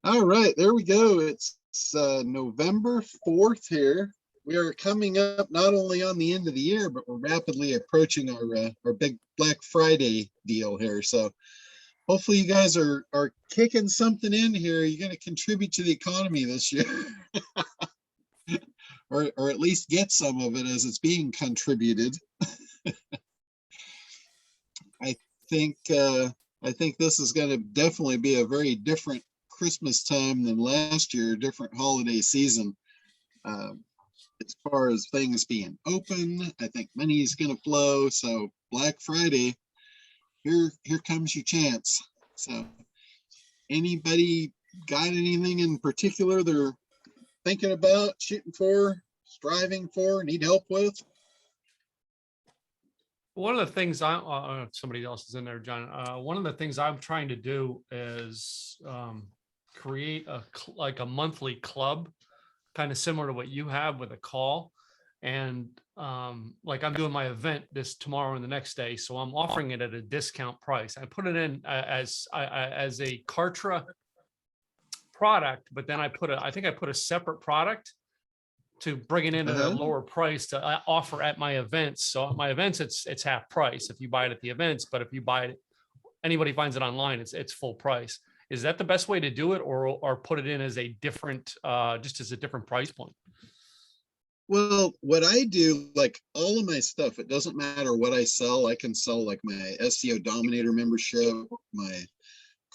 All right, there we go. It's November 4th here. We are coming up not only on the end of the year, but we're rapidly approaching our big Black Friday deal here. So hopefully you guys are kicking something in here. You're going to contribute to the economy this year. or at least get some of it as it's being contributed. I think this is going to definitely be a very different Christmas time than last year, different holiday season. As far as things being open, I think money is going to flow. So Black Friday, here comes your chance. So anybody got anything in particular they're thinking about, shooting for, striving for, need help with? One of the things somebody else is in there, John. One of the things I'm trying to do is create a monthly club, kind of similar to what you have with a call. And like I'm doing my event this tomorrow and the next day, so I'm offering it at a discount price. I put it in as a KARTRA product, but then I think I put a separate product to bring it in at a lower price to offer at my events. So at my events, it's half price if you buy it at the events, but if you buy it, anybody finds it online, it's full price. Is that the best way to do it, or put it in as a different, just as a different price point? Well, what I do, like all of my stuff, it doesn't matter what I sell. I can sell like my SEO Dominator membership, my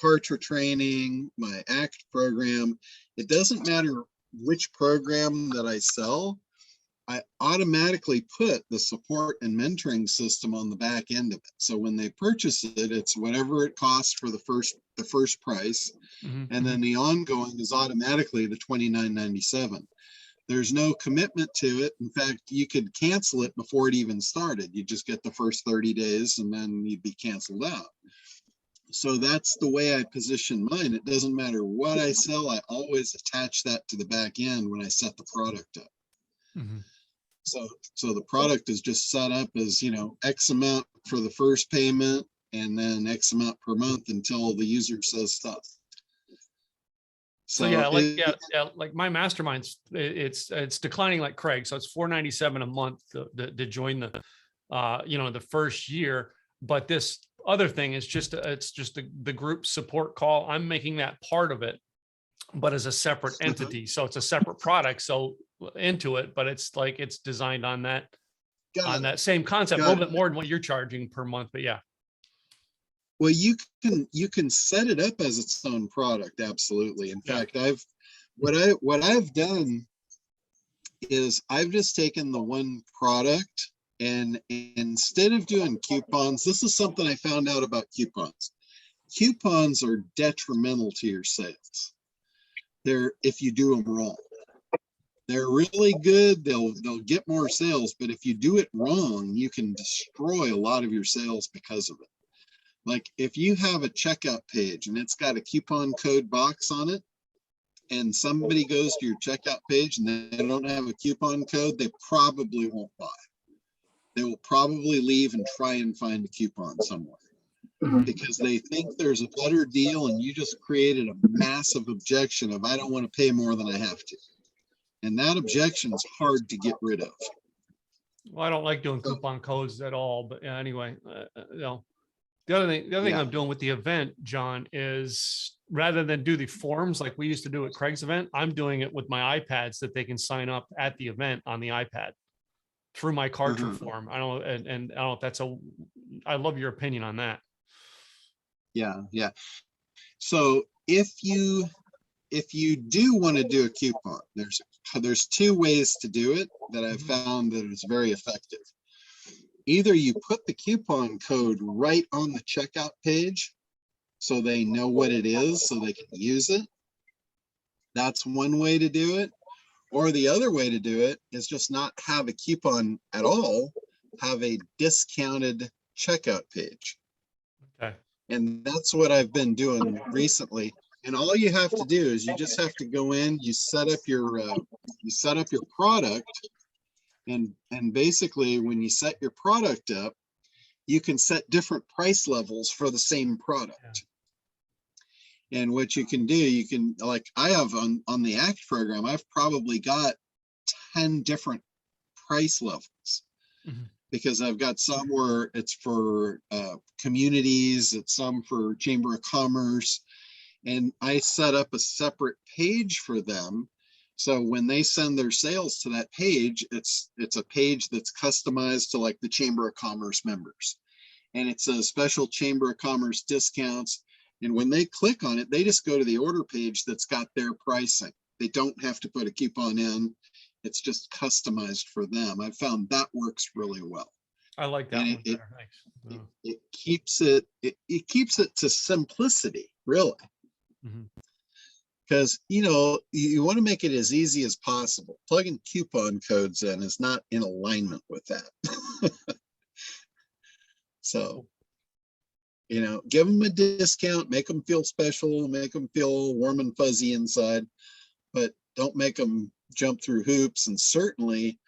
KARTRA training, my ACT program. It doesn't matter which program that I sell. I automatically put the support and mentoring system on the back end of it. So when they purchase it, it's whatever it costs for the first price. And then the ongoing is automatically the $29.97. There's no commitment to it. In fact, you could cancel it before it even started. You just get the first 30 days and then you'd be canceled out. So that's the way I position mine. It doesn't matter what I sell. I always attach that to the back end when I set the product up. So the product is just set up as, X amount for the first payment and then X amount per month until the user says stop. So like my masterminds, it's declining like Craig. So it's $497 a month to join the, the first year. But this other thing is it's just the group support call. I'm making that part of it, but as a separate entity. So it's a separate product. So into it, but it's designed on that same concept, a little bit more than what you're charging per month. But yeah. Well, you can set it up as its own product. Absolutely. In fact, what I've done is I've just taken the one product, and instead of doing coupons, this is something I found out about coupons. Coupons are detrimental to your sales. If you do them wrong. They're really good. They'll get more sales, but if you do it wrong, you can destroy a lot of your sales because of it. Like if you have a checkout page and it's got a coupon code box on it, and somebody goes to your checkout page and they don't have a coupon code, they probably won't buy. They will probably leave and try and find a coupon somewhere because they think there's a better deal, and you just created a massive objection of, I don't want to pay more than I have to. And that objection is hard to get rid of. Well, I don't like doing coupon codes at all, but anyway, the other thing I'm doing with the event, John, is rather than do the forms like we used to do at Craig's event, I'm doing it with my iPads that they can sign up at the event on the iPad through my KARTRA form. I don't know, and I don't know if that's I love your opinion on that. Yeah. So if you do want to do a coupon, there's two ways to do it that I've found that is very effective. Either you put the coupon code right on the checkout page so they know what it is so they can use it. That's one way to do it. Or the other way to do it is just not have a coupon at all, have a discounted checkout page. Okay. And that's what I've been doing recently. And all you have to do is you just have to go in, you set up your product. And basically, when you set your product up, you can set different price levels for the same product. And what you can do, you can, like I have on the ACT program, I've probably got 10 different price levels. Because I've got some where it's for communities, it's some for Chamber of Commerce, and I set up a separate page for them. So when they send their sales to that page, it's a page that's customized to like the Chamber of Commerce members. And it's a special Chamber of Commerce discounts. And when they click on it, they just go to the order page that's got their pricing. They don't have to put a coupon in. It's just customized for them. I found that works really well. I like that and one better. Thanks. it keeps it to simplicity, really. Because you want to make it as easy as possible. Plugging coupon codes in is not in alignment with that. So, give them a discount, make them feel special, make them feel warm and fuzzy inside, but don't make them jump through hoops, and certainly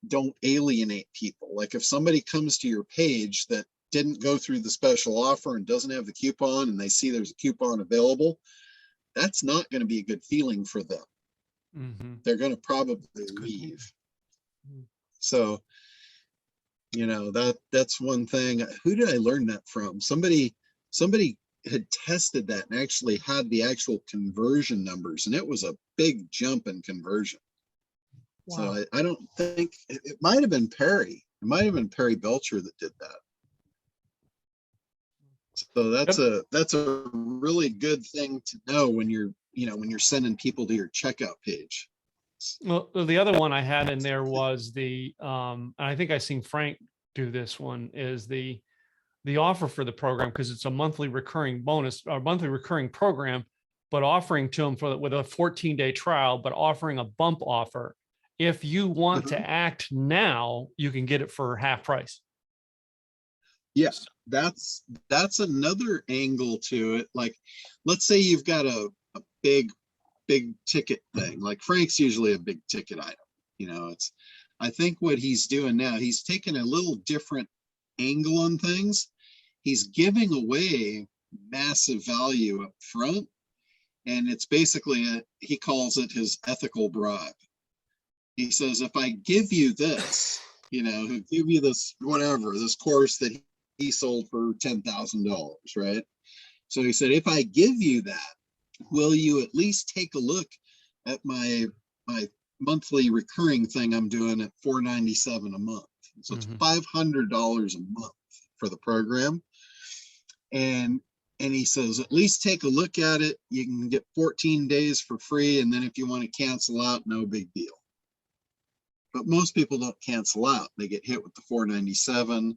don't alienate people. Like if somebody comes to your page that didn't go through the special offer and doesn't have the coupon, and they see there's a coupon available, that's not going to be a good feeling for them. They're going to probably leave. So, that's one thing. Who did I learn that from? Somebody had tested that and actually had the actual conversion numbers, and it was a big jump in conversion. Wow. So I don't think it might have been Perry. It might have been Perry Belcher that did that. So that's a really good thing to know when you're sending people to your checkout page. Well, the other one I had in there was and I think I seen Frank do this one, is the offer for the program, because it's a monthly recurring bonus or monthly recurring program, but offering to them with a 14-day trial, but offering a bump offer. If you want to act now, you can get it for half price. Yes, that's another angle to it. Like, let's say you've got a big ticket thing. Like Frank's usually a big ticket item. I think what he's doing now, he's taking a little different angle on things. He's giving away massive value up front, and it's basically he calls it his ethical bribe. He says, if I give you this, he'll give you this, whatever, this course that he sold for $10,000, right? So he said, if I give you that, will you at least take a look at my monthly recurring thing I'm doing at $497 a month? So it's $500 a month for the program. And he says, at least take a look at it. You can get 14 days for free. And then if you want to cancel out, no big deal. But most people don't cancel out. They get hit with the $497.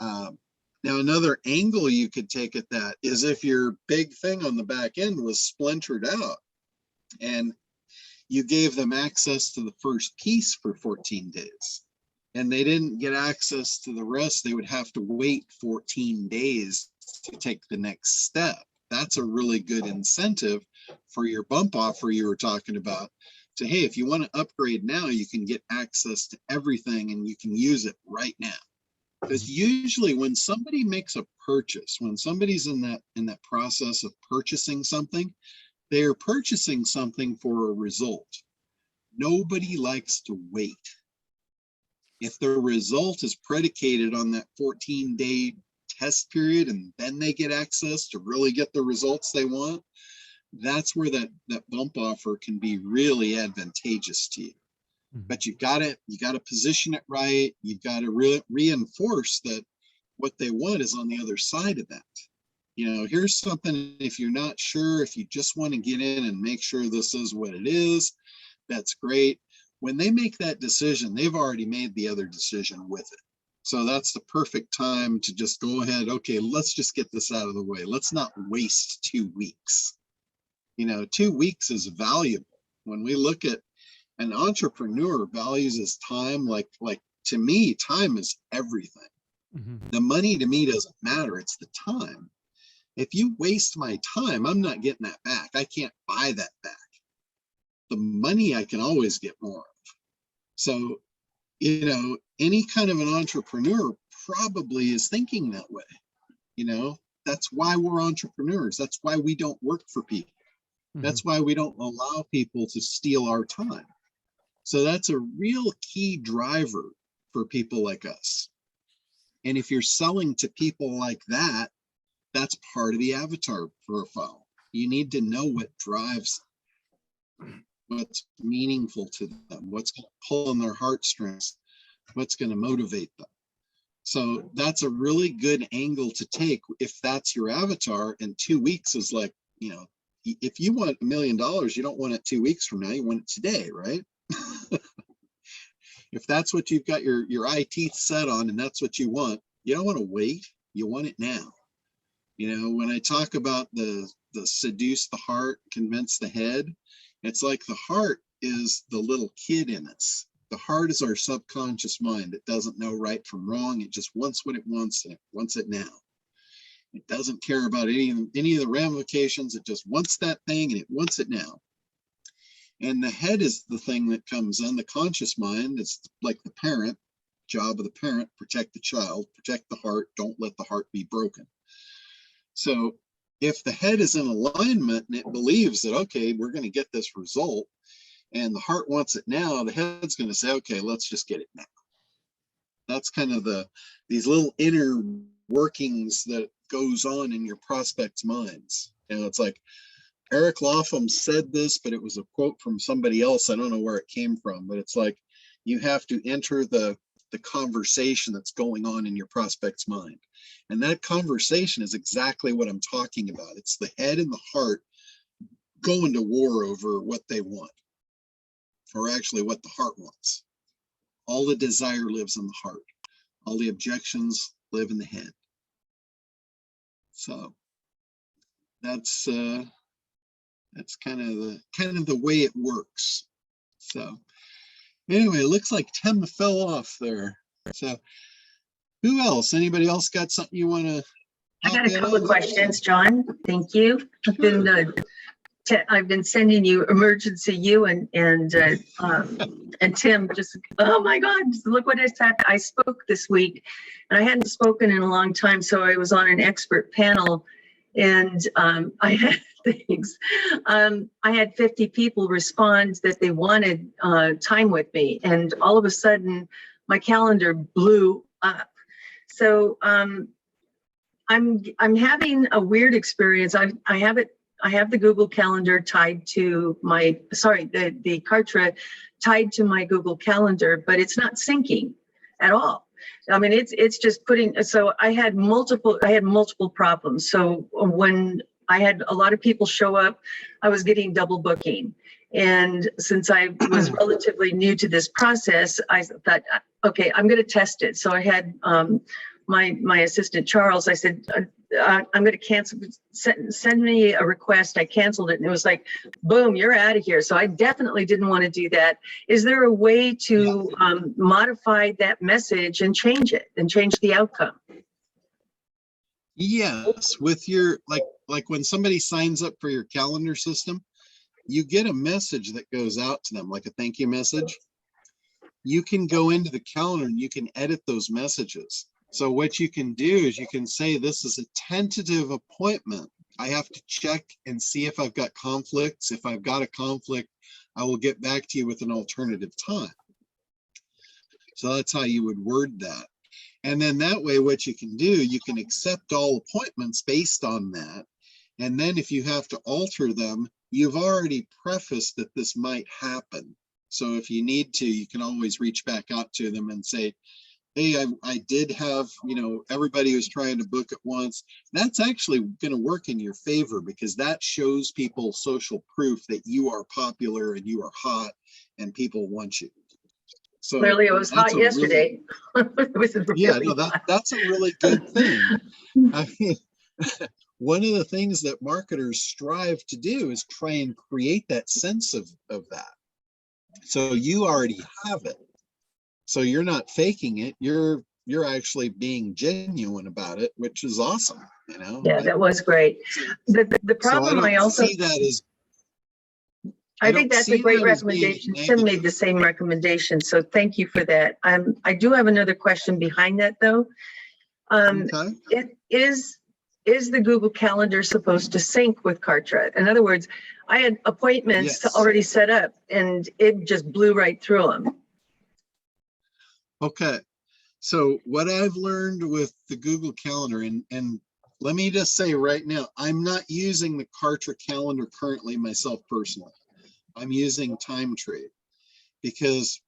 Now, another angle you could take at that is if your big thing on the back end was splintered out and you gave them access to the first piece for 14 days and they didn't get access to the rest, they would have to wait 14 days to take the next step. That's a really good incentive for your bump offer you were talking about. So, hey, if you want to upgrade now, you can get access to everything and you can use it right now. Because usually when somebody makes a purchase, when somebody's in that process of purchasing something, they are purchasing something for a result. Nobody likes to wait. If the result is predicated on that 14-day test period and then they get access to really get the results they want, that's where that bump offer can be really advantageous to you. But you gotta position it right. You've got to reinforce that what they want is on the other side of that. Here's something, if you're not sure, if you just want to get in and make sure this is what it is, that's great. When they make that decision, they've already made the other decision with it. So that's the perfect time to just go ahead. Okay, let's just get this out of the way. Let's not waste 2 weeks. 2 weeks is valuable. When we look at an entrepreneur values his time, like to me, time is everything. The money to me doesn't matter. It's the time. If you waste my time, I'm not getting that back. I can't buy that back. The money I can always get more of. So, any kind of an entrepreneur probably is thinking that way. That's why we're entrepreneurs. That's why we don't work for people. That's why we don't allow people to steal our time. So that's a real key driver for people like us. And if you're selling to people like that, that's part of the avatar profile. You need to know what drives, what's meaningful to them, what's going to pull on their heartstrings, what's going to motivate them. So that's a really good angle to take if that's your avatar. And 2 weeks is like, you know, if you want $1 million, you don't want it 2 weeks from now, you want it today, right? If that's what you've got your eye teeth set on and that's what you want, you don't want to wait, you want it now. You know, when I talk about the seduce the heart, convince the head, it's like the heart is the little kid in us. The heart is our subconscious mind. It doesn't know right from wrong. It just wants what it wants, and it wants it now. It doesn't care about any of the ramifications. It just wants that thing, and it wants it now. And the head is the thing that comes in. The conscious mind is like the parent. Job of the parent: protect the child, protect the heart, don't let the heart be broken. So if the head is in alignment and it believes that, okay, we're going to get this result, and the heart wants it now, the head's going to say, okay, let's just get it now. That's kind of these little inner workings that goes on in your prospects' minds. You know, it's like Eric Lapham said this, but it was a quote from somebody else. I don't know where it came from, but it's like you have to enter the conversation that's going on in your prospect's mind. And that conversation is exactly what I'm talking about. It's the head and the heart going to war over what they want, or actually what the heart wants. All the desire lives in the heart. All the objections live in the head. So that's kind of the way it works. So anyway, it looks like Tim fell off there. So who else? Anybody else got something you want to? I got a couple of questions, John. Thank you. I've been sending you emergency you and Tim. Just, oh my God, look what has happened. I spoke this week, and I hadn't spoken in a long time, so I was on an expert panel, and I had things. I had 50 people respond that they wanted time with me, and all of a sudden, my calendar blew up. So I'm having a weird experience. I have the Google Calendar tied to my, the KARTRA tied to my Google Calendar, but it's not syncing at all. I mean, it's just putting, so I had multiple problems. So when I had a lot of people show up, I was getting double booking. And since I was relatively new to this process, I thought, okay, I'm going to test it. So I had my assistant, Charles, I said, I'm going to cancel, send me a request. I canceled it, and it was like, boom, you're out of here. So I definitely didn't want to do that. Is there a way to modify that message and change it and change the outcome? Yes, with your, like when somebody signs up for your calendar system, you get a message that goes out to them, like a thank you message. You can go into the calendar and you can edit those messages. So what you can do is you can say, this is a tentative appointment. I have to check and see if I've got conflicts. If I've got a conflict, I will get back to you with an alternative time. So that's how you would word that. And then that way, what you can do, you can accept all appointments based on that. And then if you have to alter them, you've already prefaced that this might happen. So if you need to, you can always reach back out to them and say, hey, I did have, everybody was trying to book at once. That's actually going to work in your favor, because that shows people social proof that you are popular and you are hot and people want you. So clearly it was hot yesterday. That's a really good thing. I mean, one of the things that marketers strive to do is try and create that sense of that. So you already have it. So you're not faking it. You're actually being genuine about it, which is awesome. Yeah, that was great. The problem, so I also see that as, I think that's a great recommendation. Tim made the same recommendation, so thank you for that. I do have another question behind that, though. Okay. It is is the Google Calendar supposed to sync with KARTRA? In other words, I had appointments Yes. already set up and it just blew right through them. Okay. So what I've learned with the Google Calendar, and let me just say right now, I'm not using the KARTRA Calendar currently myself personally. I'm using Time Trade because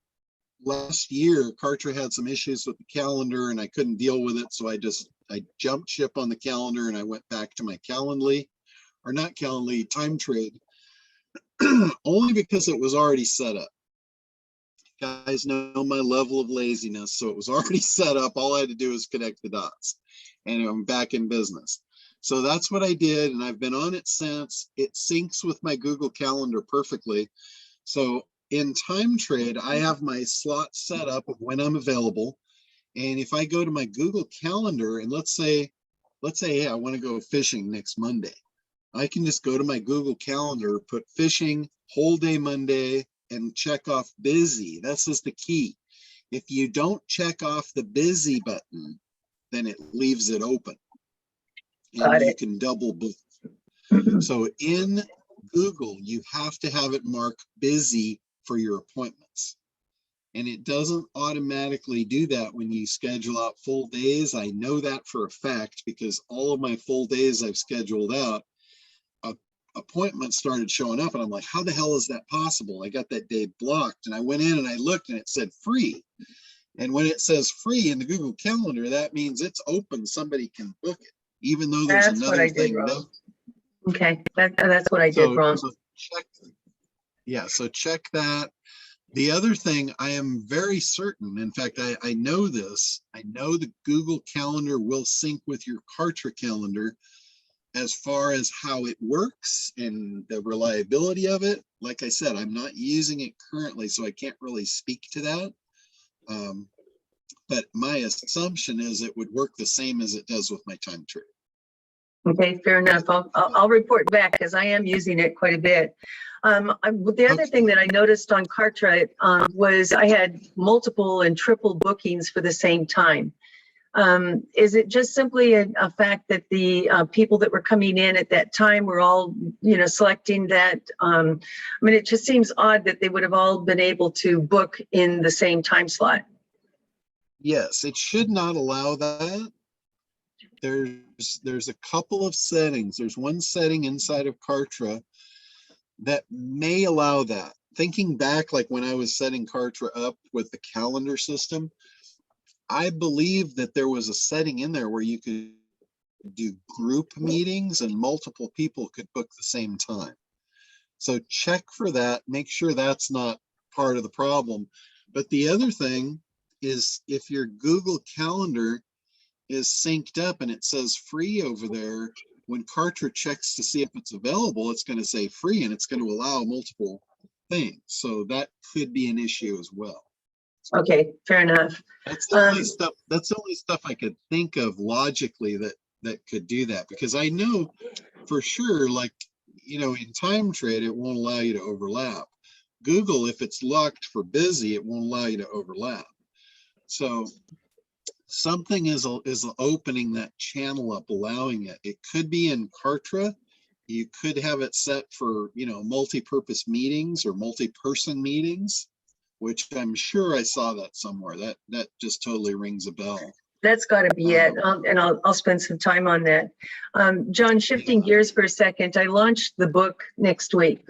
last year KARTRA had some issues with the calendar and I couldn't deal with it. So I jumped ship on the calendar and I went back to my Calendly, or not Calendly, Time Trade, only because it was already set up. Guys know my level of laziness, so it was already set up. All I had to do was connect the dots and I'm back in business. So that's what I did, and I've been on it since. It syncs with my Google Calendar perfectly. So in Time Trade, I have my slot set up of when I'm available. And if I go to my Google Calendar and let's say, hey, I want to go fishing next Monday, I can just go to my Google Calendar, put fishing, whole day Monday, and check off busy. That's just the key. If you don't check off the busy button, then it leaves it open. And you can double book. So in Google, you have to have it marked busy for your appointments. And it doesn't automatically do that when you schedule out full days. I know that for a fact because all of my full days I've scheduled out, appointments started showing up and I'm like, how the hell is that possible? I got that day blocked and I went in and I looked and it said free. And when it says free in the Google Calendar, that means it's open. Somebody can book it, even though there's another thing. Okay, that's what I did wrong. So check that. The other thing, I am very certain, in fact, I know this, I know the Google Calendar will sync with your KARTRA calendar as far as how it works and the reliability of it. Like I said, I'm not using it currently, so I can't really speak to that. But my assumption is it would work the same as it does with my Time Trade. Okay, fair enough. I'll report back because I am using it quite a bit. The other thing that I noticed on KARTRA was I had multiple and triple bookings for the same time. Is it just simply a fact that the people that were coming in at that time were all, selecting that? I mean, it just seems odd that they would have all been able to book in the same time slot. Yes, it should not allow that. There's a couple of settings. There's one setting inside of KARTRA that may allow that. Thinking back, like when I was setting KARTRA up with the calendar system, I believe that there was a setting in there where you could do group meetings and multiple people could book the same time. So check for that, make sure that's not part of the problem. But the other thing is if your Google Calendar is synced up and it says free over there, when KARTRA checks to see if it's available, it's going to say free and it's going to allow multiple things. So that could be an issue as well. Okay, fair enough. That's the only stuff. That's the only stuff I could think of logically that could do that, because I know for sure, like, in Time Trade, it won't allow you to overlap. Google, if it's locked for busy, it won't allow you to overlap. So something is opening that channel up, allowing it. It could be in KARTRA. You could have it set for, multi-purpose meetings or multi-person meetings, which I'm sure I saw that somewhere. That just totally rings a bell. That's got to be it, and I'll spend some time on that. John, shifting gears for a second, I launched the book next week,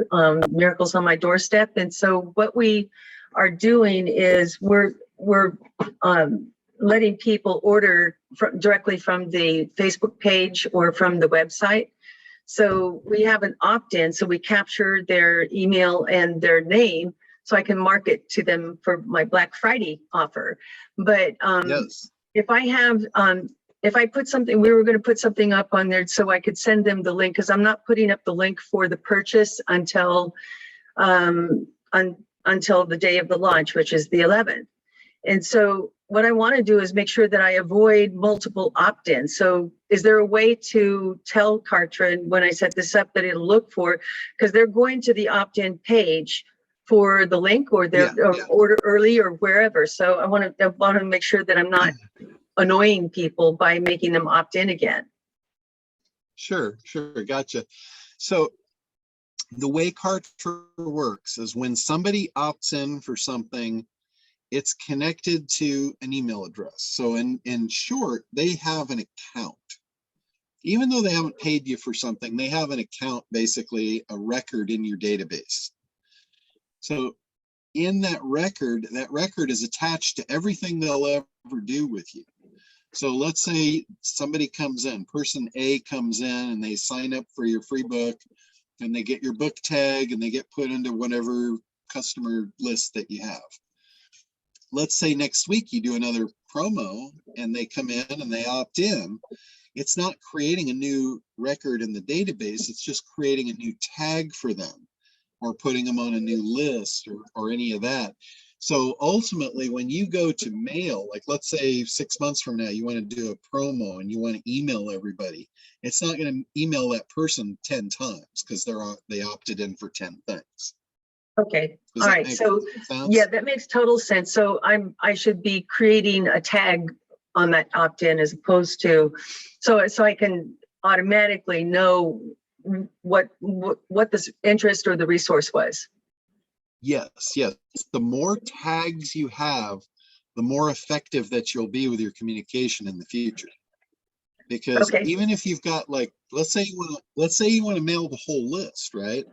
Miracles on My Doorstep, and so what we are doing is we're letting people order directly from the Facebook page or from the website. So we have an opt-in, so we capture their email and their name, so I can market to them for my Black Friday offer. But yes. If I have, if I put something, we were going to put something up on there so I could send them the link, because I'm not putting up the link for the purchase until the day of the launch, which is the 11th. And so what I want to do is make sure that I avoid multiple opt-ins. So is there a way to tell KARTRA when I set this up that it'll look for, because they're going to the opt-in page for the link, or their order early or wherever. So I want to make sure that I'm not annoying people by making them opt in again. Sure, gotcha. So the way KARTRA works is when somebody opts in for something, it's connected to an email address. So in short, they have an account. Even though they haven't paid you for something, they have an account, basically a record in your database. So in that record is attached to everything they'll ever do with you. So let's say somebody comes in, person A comes in and they sign up for your free book and they get your book tag and they get put into whatever customer list that you have. Let's say next week you do another promo and they come in and they opt in. It's not creating a new record in the database. It's just creating a new tag for them or putting them on a new list or any of that. So ultimately, when you go to mail, like let's say 6 months from now, you want to do a promo and you want to email everybody, it's not going to email that person 10 times because they opted in for 10 things. Okay. Does All that right. make So sense? yeah, that makes total sense. So I should be creating a tag on that opt-in as opposed to, so I can automatically know what this interest or the resource was. Yes. The more tags you have, the more effective that you'll be with your communication in the future. Because Okay. even if you've got, like, let's say you want to mail the whole list, right?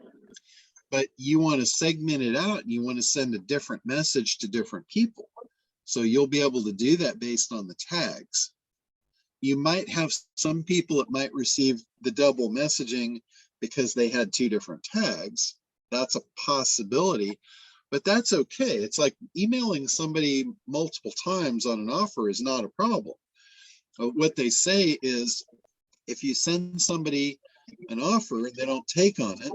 But you want to segment it out and you want to send a different message to different people. So you'll be able to do that based on the tags. You might have some people that might receive the double messaging because they had 2 different tags. That's a possibility, but that's okay. It's like emailing somebody multiple times on an offer is not a problem. What they say is if you send somebody an offer and they don't take on it,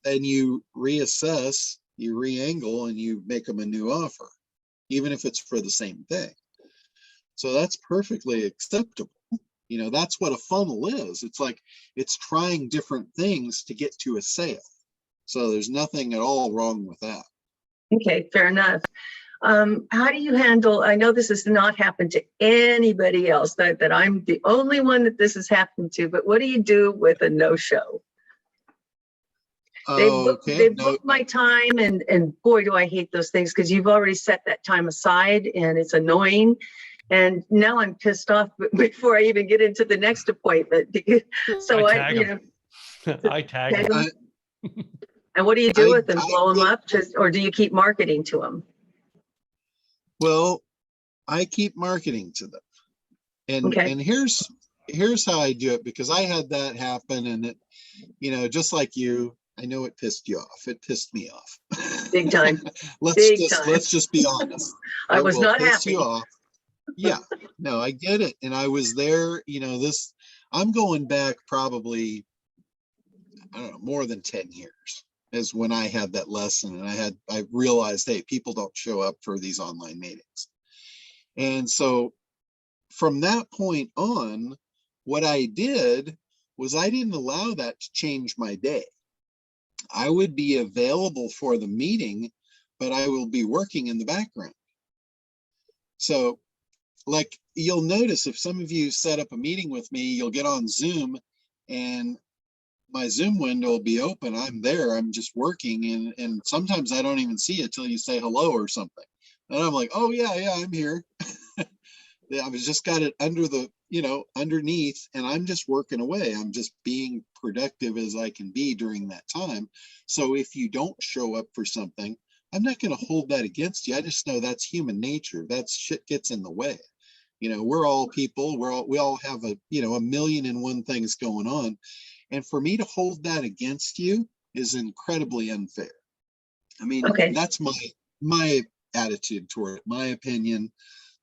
then you reassess, you re-angle, and you make them a new offer, even if it's for the same thing. So that's perfectly acceptable. You know, that's what a funnel is. It's like it's trying different things to get to a sale. So there's nothing at all wrong with that. Okay, fair enough. How do you handle, I know this has not happened to anybody else, that I'm the only one that this has happened to, but what do you do with a no-show? They booked my time, and boy, do I hate those things because you've already set that time aside and it's annoying. And now I'm pissed off before I even get into the next appointment. So I tag them. And what do you do with them? Blow them up, or do you keep marketing to them? Well, I keep marketing to them, and here's how I do it, because I had that happen, and it, you know, just like you, I know it pissed you off. It pissed me off. Big time. Let's just be honest. I was not piss happy. You off. Yeah, no, I get it, and I was there. You know, I'm going back probably, I don't know, more than 10 years is when I had that lesson, and I realized, hey, people don't show up for these online meetings. And so from that point on, what I did was I didn't allow that to change my day. I would be available for the meeting, but I will be working in the background. So like you'll notice, if some of you set up a meeting with me, you'll get on Zoom and my Zoom window will be open. I'm there, I'm just working, and sometimes I don't even see it till you say hello or something. And I'm like, oh yeah, I'm here. I've just got it under the, you know, underneath, and I'm just working away. I'm just being productive as I can be during that time. So if you don't show up for something, I'm not going to hold that against you. I just know that's human nature. That's shit gets in the way. You know, we're all people. We all have a, you know, 1,000,001 things going on. And for me to hold that against you is incredibly unfair. I mean, that's my attitude toward it, my opinion.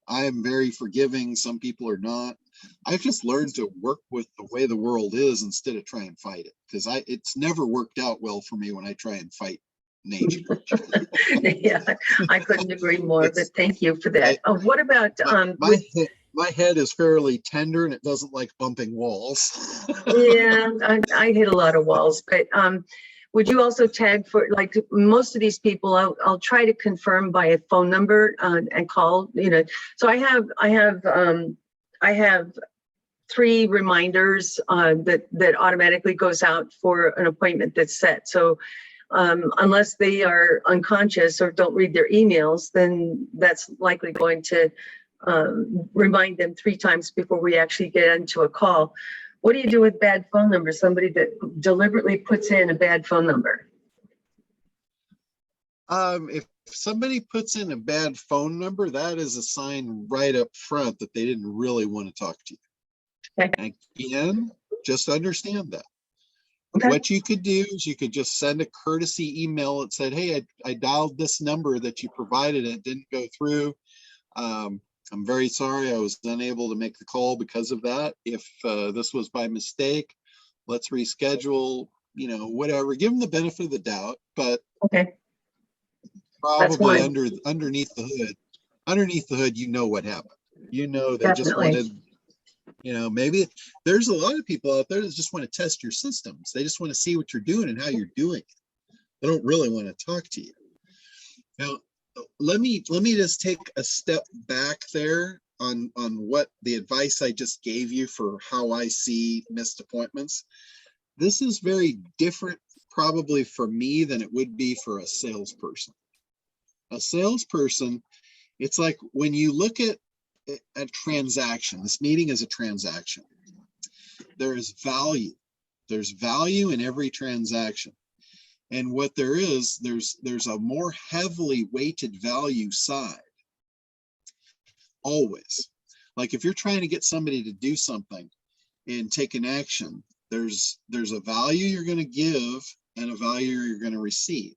I am very forgiving. Some people are not. I've just learned to work with the way the world is instead of try and fight it, because it's never worked out well for me when I try and fight nature. Yeah, I couldn't agree more, but thank you for that. What about my head is fairly tender and it doesn't like bumping walls. Yeah, I hit a lot of walls, but would you also tag for, like, most of these people, I'll try to confirm by a phone number and call, you know. So I have 3 reminders that automatically goes out for an appointment that's set. So unless they are unconscious or don't read their emails, then that's likely going to remind them 3 times before we actually get into a call. What do you do with bad phone numbers? Somebody that deliberately puts in a bad phone number. If somebody puts in a bad phone number, that is a sign right up front that they didn't really want to talk to you. Okay. Again, just understand that. Okay. What you could do is you could just send a courtesy email that said, hey, I dialed this number that you provided. It didn't go through. I'm very sorry I was unable to make the call because of that. If this was by mistake, let's reschedule, you know, whatever. Give them the benefit of the doubt, but Okay. probably underneath the hood, you know what happened. You know, they just Definitely. wanted, you know, maybe there's a lot of people out there that just want to test your systems. They just want to see what you're doing and how you're doing it. They don't really want to talk to you. Now, let me just take a step back there on what the advice I just gave you for how I see missed appointments. This is very different probably for me than it would be for a salesperson. A salesperson, it's like when you look at a transaction, this meeting is a transaction. There is value. There's value in every transaction. And what there is, there's a more heavily weighted value side. Always. Like if you're trying to get somebody to do something and take an action, there's a value you're going to give and a value you're going to receive,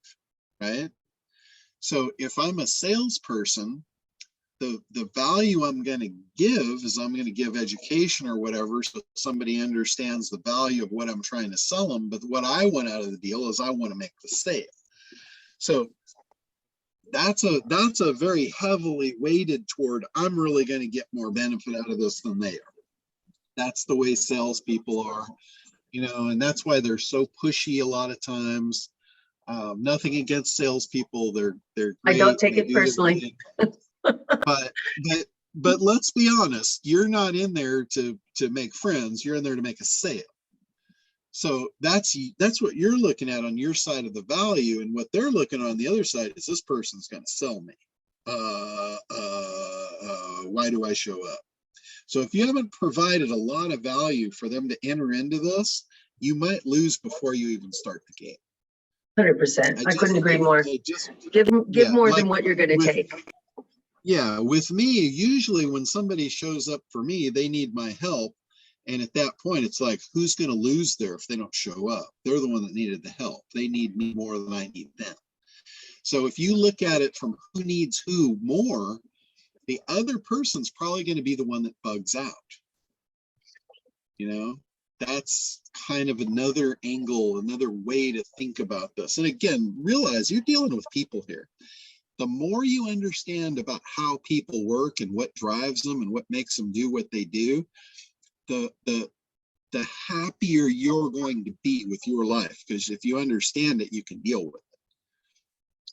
right? So if I'm a salesperson, the value I'm going to give is I'm going to give education or whatever, so somebody understands the value of what I'm trying to sell them. But what I want out of the deal is I want to make the sale. So that's a very heavily weighted toward, I'm really going to get more benefit out of this than they are. That's the way salespeople are, you know, and that's why they're so pushy a lot of times. Nothing against salespeople. They're great. I don't take it personally. But let's be honest, you're not in there to make friends, you're in there to make a sale. So that's what you're looking at on your side of the value, and what they're looking on the other side is this person's going to sell me. Why do I show up? So if you haven't provided a lot of value for them to enter into this, you might lose before you even start the game. 100%. I couldn't agree more. Give more than what you're going to take. Yeah, with me, usually when somebody shows up for me, they need my help. And at that point, it's like, who's going to lose there if they don't show up? They're the one that needed the help. They need me more than I need them. So if you look at it from who needs who more, the other person's probably going to be the one that bugs out. You know, that's kind of another angle, another way to think about this. And again, realize you're dealing with people here. The more you understand about how people work and what drives them and what makes them do what they do, the happier you're going to be with your life. Because if you understand it, you can deal with it.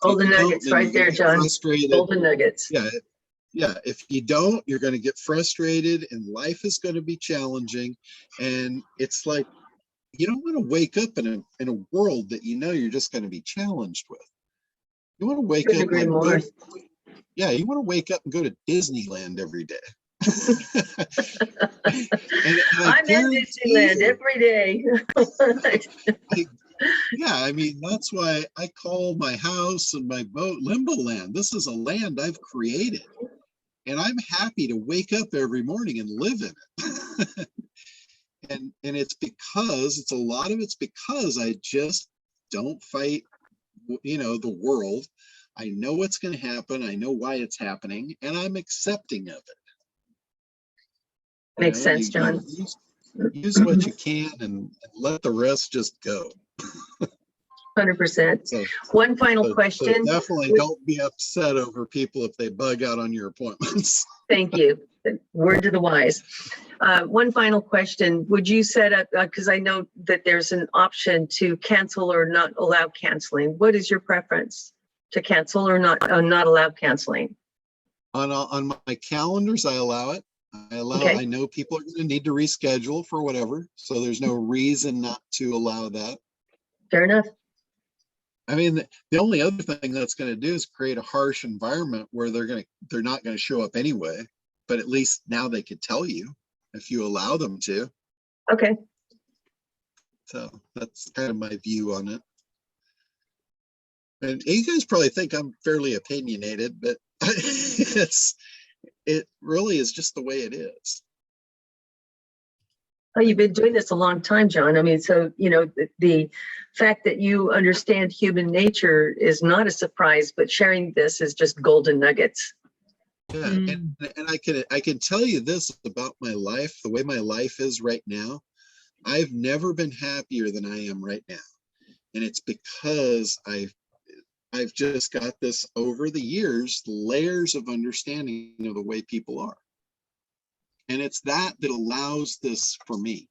Golden nuggets right there, John. Golden nuggets. Yeah. If you don't, you're going to get frustrated and life is going to be challenging. And it's like, you don't want to wake up in a world that you know you're just going to be challenged with. You want to wake up and you want to wake up and go to Disneyland every day. I'm in Disneyland every day. I mean, that's why I call my house and my boat Limbo Land. This is a land I've created, and I'm happy to wake up every morning and live in it. and it's because a lot of it's because I just don't fight, you know, the world. I know what's going to happen. I know why it's happening, and I'm accepting of it. Makes sense, John. Use what you can and let the rest just go. 100%. So, one final question. So definitely don't be upset over people if they bug out on your appointments. Thank you. Word to the wise. One final question. Would you set up, because I know that there's an option to cancel or not allow canceling. What is your preference? To cancel or not allow canceling? On my calendars, I allow it. Okay. I know people are going to need to reschedule for whatever, so there's no reason not to allow that. Fair enough. I mean, the only other thing that's going to do is create a harsh environment where they're not going to show up anyway, but at least now they could tell you if you allow them to. Okay. So that's kind of my view on it. And you guys probably think I'm fairly opinionated, but it really is just the way it is. Oh, you've been doing this a long time, John. I mean, so, the fact that you understand human nature is not a surprise, but sharing this is just golden nuggets. Yeah, and I can tell you this about my life, the way my life is right now. I've never been happier than I am right now. And it's because I've just got this over the years, layers of understanding of the way people are. And it's that allows this for me.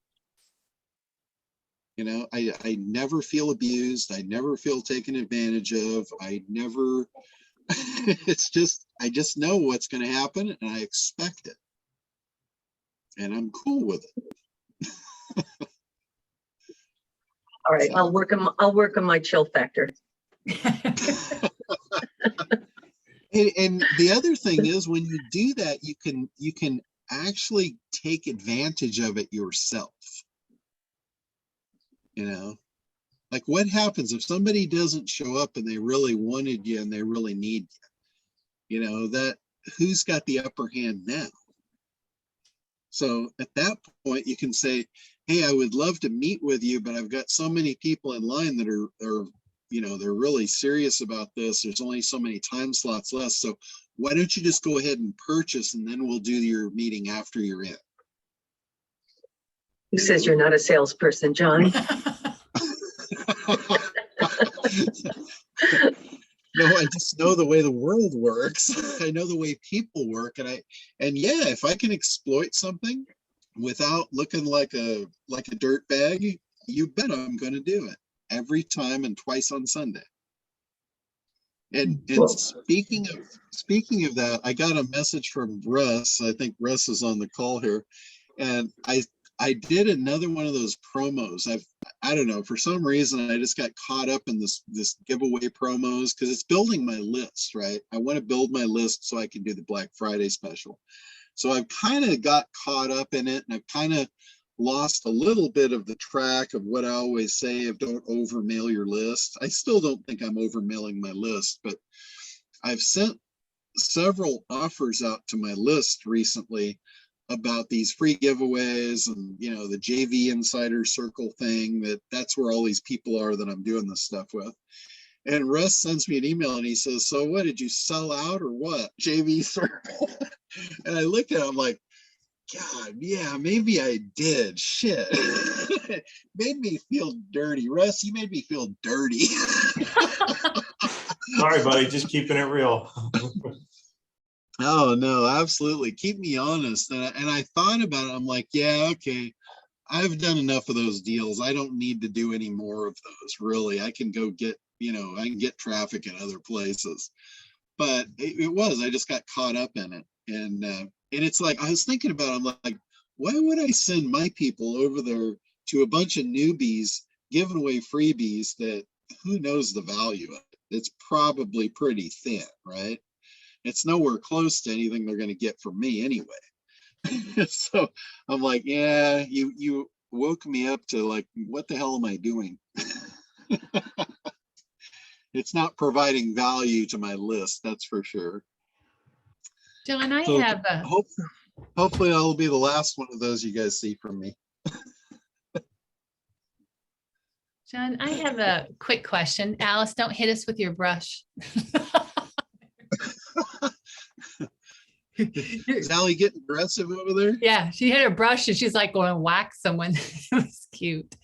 I never feel abused. I never feel taken advantage of. I never, I just know what's going to happen and I expect it. And I'm cool with it. All right, I'll work on my chill factor. And the other thing is, when you do that, you can actually take advantage of it yourself. Like what happens if somebody doesn't show up and they really wanted you and they really need you? That who's got the upper hand now? So at that point, you can say, hey, I would love to meet with you, but I've got so many people in line that are they're really serious about this. There's only so many time slots left. So why don't you just go ahead and purchase and then we'll do your meeting after you're in. Who says you're not a salesperson, John? No, I just know the way the world works. I know the way people work. And yeah, if I can exploit something without looking like a dirt bag, you bet I'm going to do it every time and twice on Sunday. And speaking of that, I got a message from Russ. I think Russ is on the call here. And I did another one of those promos. I don't know, for some reason I just got caught up in this giveaway promos because it's building my list, right? I want to build my list so I can do the Black Friday special. So I've kind of got caught up in it, and I've kind of lost a little bit of the track of what I always say of don't overmail your list. I still don't think I'm overmailing my list, but I've sent several offers out to my list recently about these free giveaways and the JV Insider Circle thing. That's where all these people are that I'm doing this stuff with. And Russ sends me an email and he says, so what, did you sell out or what? JV Circle. And I look at him like, God, yeah, maybe I did. Shit. Made me feel dirty. Russ, you made me feel dirty. Sorry, buddy, just keeping it real. Oh, no, absolutely. Keep me honest. And I thought about it. I'm like, yeah, okay. I've done enough of those deals. I don't need to do any more of those, really. I can go get, I can get traffic in other places. But I just got caught up in it. And it's like, I was thinking about it, I'm like, why would I send my people over there to a bunch of newbies giving away freebies that who knows the value of it? It's probably pretty thin, right? It's nowhere close to anything they're going to get from me anyway. So I'm like, yeah, you woke me up to like, what the hell am I doing? It's not providing value to my list, that's for sure. John, I So have a hopefully I'll be the last one of those you guys see from me. John, I have a quick question. Alice, don't hit us with your brush. Is Allie getting aggressive over there? Yeah, she hit her brush and she's like going whack someone. It was cute.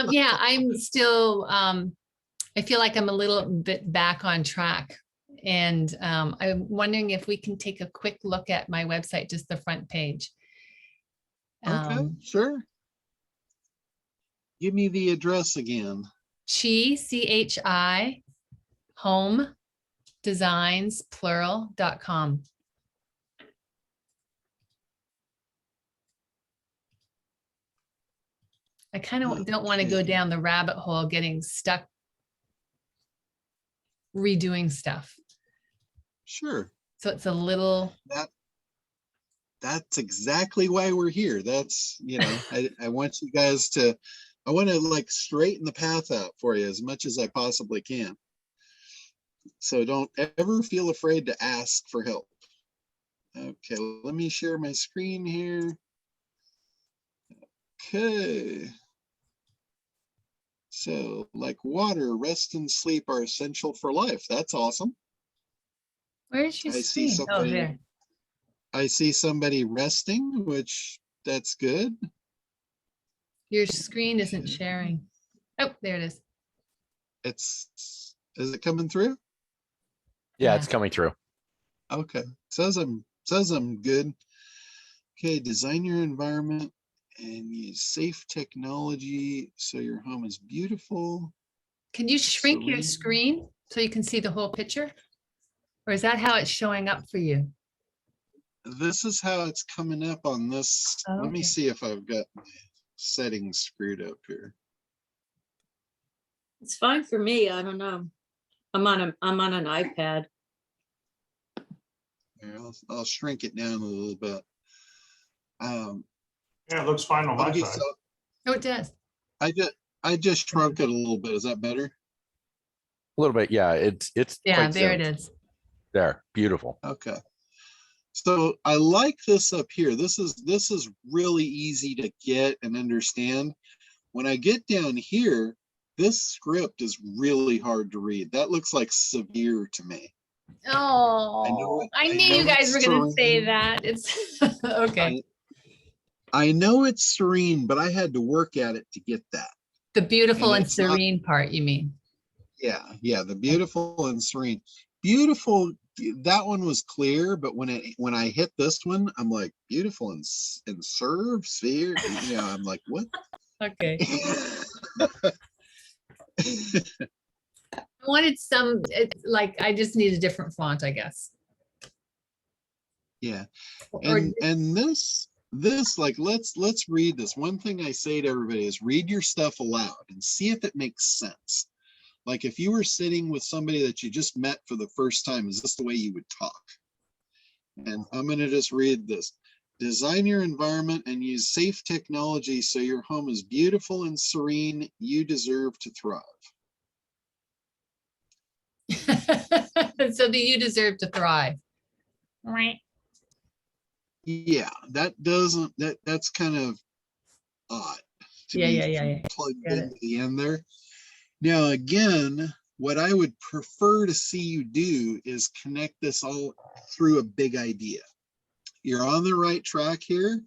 Yeah, I'm still, I feel like I'm a little bit back on track. And I'm wondering if we can take a quick look at my website, just the front page. Okay, sure. Give me the address again. Chi, home designs plural.com. I kind of don't want to go down the rabbit hole getting stuck redoing stuff. Sure. So it's a little, That's exactly why we're here. That's, I want you guys to, I want to like straighten the path out for you as much as I possibly can. So don't ever feel afraid to ask for help. Okay, let me share my screen here. Okay. So like water, rest and sleep are essential for life. That's awesome. where's your I see screen? Oh, somebody, there. I see somebody resting, which that's good. Your screen isn't sharing. Oh, there it is. Is it coming through? Yeah, Yeah. it's coming through. Okay, says I'm good. Okay, design your environment and use safe technology so your home is beautiful. Can you shrink your Serene. screen so you can see the whole picture? Or is that how it's showing up for you? This is how it's coming up on this. Oh, Let me okay. see if I've got my settings screwed up here. It's fine for me. I don't know. I'm on an iPad. Here, I'll shrink it down a little bit. Yeah, it looks fine on my Okay, side. so Oh, it does. I just shrunk it a little bit. Is that better? A little bit. Yeah, it's Yeah, quite there it zoned. is. There, beautiful. Okay. So I like this up here. This is really easy to get and understand. When I get down here, this script is really hard to read. That looks like severe to me. Oh, I I knew you know guys it's were going to say serene. that. It's okay. I know it's serene, but I had to work at it to get that. The beautiful and it's not- serene part, you mean? Yeah, the beautiful and serene. Beautiful, that one was clear, but when I hit this one, I'm like, beautiful and serve, sphere. I'm like, what? Okay. I wanted some, like, I just need a different font, I guess. Yeah. Or And this like let's read this. One thing I say to everybody is read your stuff aloud and see if it makes sense. Like if you were sitting with somebody that you just met for the first time, is this the way you would talk? And I'm going to just read this. Design your environment and use safe technology so your home is beautiful and serene. You deserve to thrive. so do you deserve to thrive? Right. Yeah, that's kind of odd to Yeah, be yeah. plugged Get into the end there. Now, again, what I would prefer to see you do is connect this all through a big idea. You're on the right track here.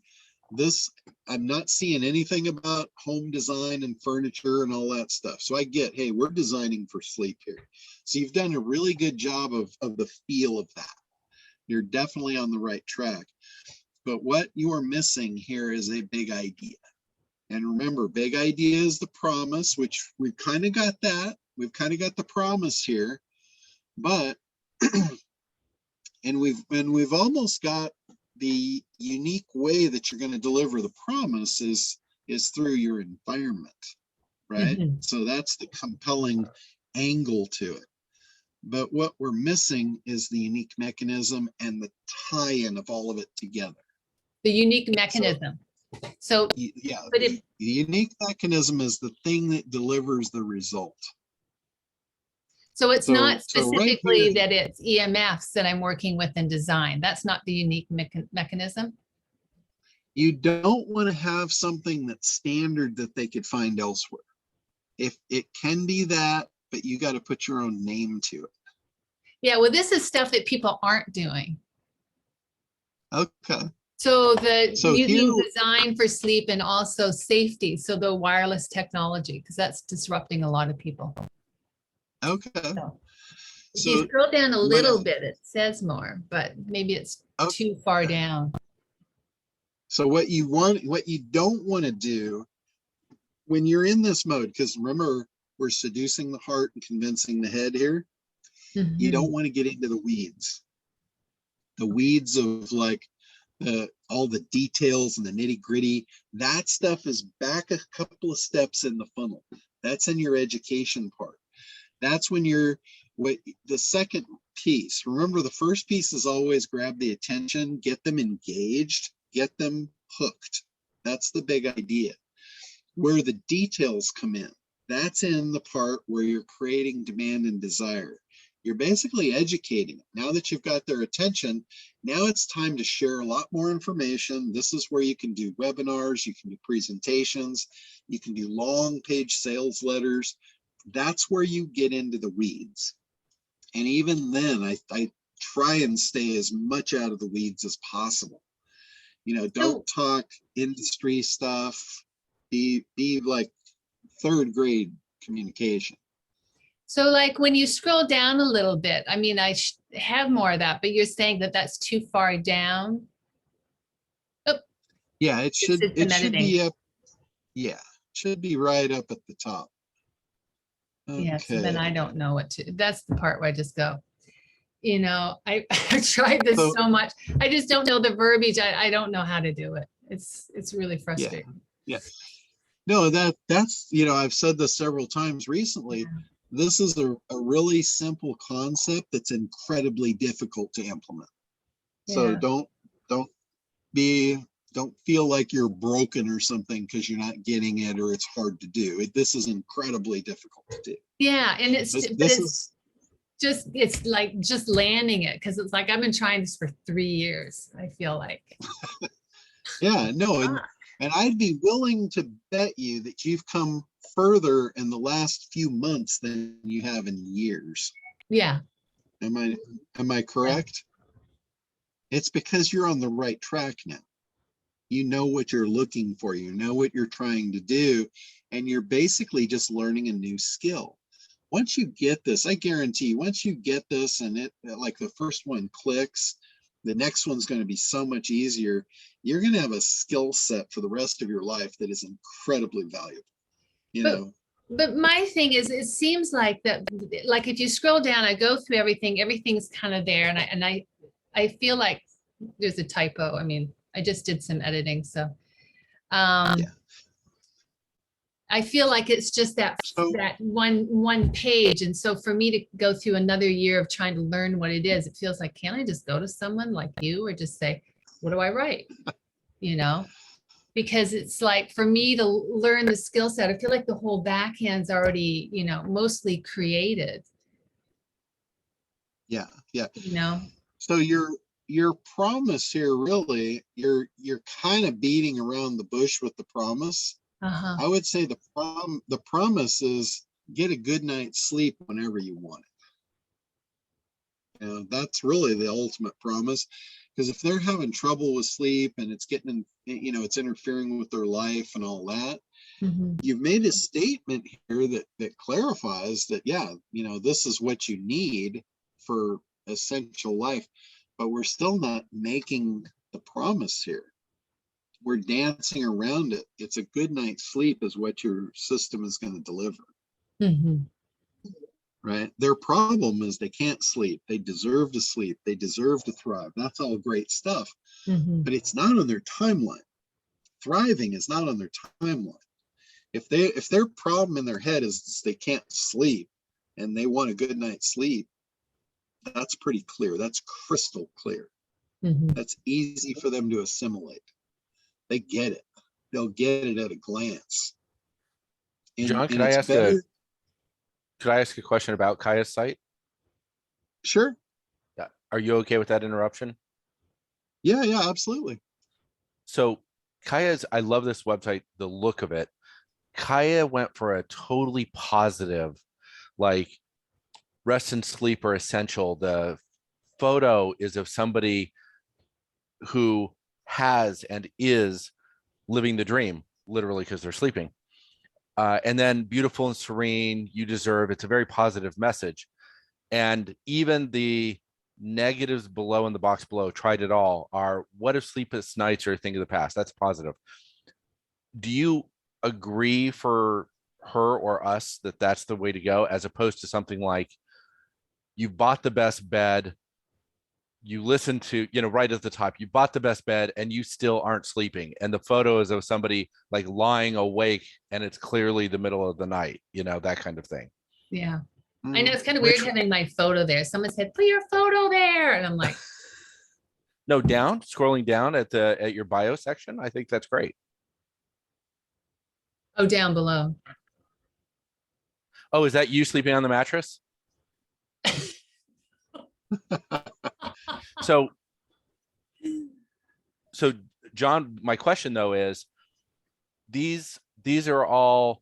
I'm not seeing anything about home design and furniture and all that stuff. So I get, hey, we're designing for sleep here. So you've done a really good job of the feel of that. You're definitely on the right track. But what you are missing here is a big idea. And remember, big idea is the promise, which we've kind of got that. We've kind of got the promise here, but and we've almost got the unique way that you're going to deliver the promise is through your environment, right? Mhm. So that's the compelling angle to it. But what we're missing is the unique mechanism and the tie-in of all of it together. The unique mechanism. So, Yeah, but if the unique mechanism is the thing that delivers the result. so, it's So- not so right specifically here- that it's EMFs that I'm working with in design. That's not the unique mechanism. You don't want to have something that's standard that they could find elsewhere. If it can be that, but you got to put your own name to it. Yeah, well, this is stuff that people aren't doing. Okay. So So using here- design for sleep and also safety. So the wireless technology, because that's disrupting a lot of people. Okay. So if you So scroll down a what little I- bit, it says more, but maybe it's Okay. too far down. So what you don't want to do when you're in this mode, because remember, we're seducing the heart and convincing the head here. You Mhm. don't want to get into the weeds. The weeds of like all the details and the nitty gritty. That stuff is back a couple of steps in the funnel. That's in your education part. That's when the second piece. Remember, the first piece is always grab the attention, get them engaged, get them hooked. That's the big idea. Where the details come in, that's in the part where you're creating demand and desire. You're basically educating them. Now that you've got their attention, now it's time to share a lot more information. This is where you can do webinars, you can do presentations, you can do long page sales letters. That's where you get into the weeds. And even then, I try and stay as much out of the weeds as possible. You know, don't talk industry stuff. Be like third grade communication. So like when you scroll down a little bit, I mean, I have more of that, but you're saying that that's too far down. Oh, Yeah, it should editing. be up. Yeah, should be right up at the top. Yeah, so then I Okay. don't know what to, that's the part where I just go, you know, I've tried this So- so much. I just don't know the verbiage. I don't know how to do it. It's really frustrating. Yeah. No, that's, you know, I've said this several times recently. Yeah. This is a really simple concept that's incredibly difficult to implement. So Yeah. don't feel like you're broken or something because you're not getting it or it's hard to do. This is incredibly difficult to do. Yeah, and it's This like just landing it, because it's like I've been trying this for 3 years, I feel like. Yeah, no, Fuck. and I'd be willing to bet you that you've come further in the last few months than you have in years. Yeah, Am I correct? It's because you're on the right track now. You know what you're looking for, you know what you're trying to do, and you're basically just learning a new skill. Once you get this, I guarantee, once you get this and it, like the first one clicks, the next one's going to be so much easier. You're going to have a skill set for the rest of your life that is incredibly valuable. You But- know, but my thing is, it seems like that, like if you scroll down, I go through everything, everything's kind of there, and I feel like there's a typo. I mean, I just did some editing, so. Yeah. I feel like it's just that So- one page. And so for me to go through another year of trying to learn what it is, it feels like, can't I just go to someone like you or just say, what do I write? You know, because it's like for me to learn the skill set, I feel like the whole backhand's already, you know, mostly created, yeah. you know? So your promise here, really, you're kind of beating around the bush with the promise. Uh-huh. I would say the promise is get a good night's sleep whenever you want it. You know, that's really the ultimate promise. Because if they're having trouble with sleep and it's getting, you know, it's interfering with their life and all that, Mhm. you've made a statement here that clarifies that, yeah, you know, this is what you need for essential life, but we're still not making the promise here. We're dancing around it. It's a good night's sleep is what your system is going to deliver, Mhm. right? Their problem is they can't sleep. They deserve to sleep. They deserve to thrive. That's all great stuff, Mhm. but it's not on their timeline. Thriving is not on their timeline. If their problem in their head is they can't sleep and they want a good night's sleep, that's pretty clear. That's crystal clear. Mhm. That's easy for them to assimilate. They get it. They'll get it at a glance. John, could and I it's ask better- could I ask a question about Kiah's site? Sure. Yeah. Are you okay with that interruption? Yeah, absolutely. So Kiah's, I love this website, the look of it. Kiah went for a totally positive, like rest and sleep are essential. The photo is of somebody who has and is living the dream, literally, because they're sleeping. And then beautiful and serene, you deserve. It's a very positive message. And even the negatives below in the box below, tried it all, are what if sleepless nights are a thing of the past? That's positive. Do you agree for her or us that that's the way to go, as opposed to something like you've bought the best bed, you listen to, right at the top, you bought the best bed and you still aren't sleeping. And the photo is of somebody like lying awake and it's clearly the middle of the night, that kind of thing. Yeah. Mm. I know it's kind of weird having my photo there. Someone said, put your photo there. And I'm like, No, scrolling down at your bio section. I think that's great. oh, down below. Oh, is that you sleeping on the mattress? So John, my question though is, these are all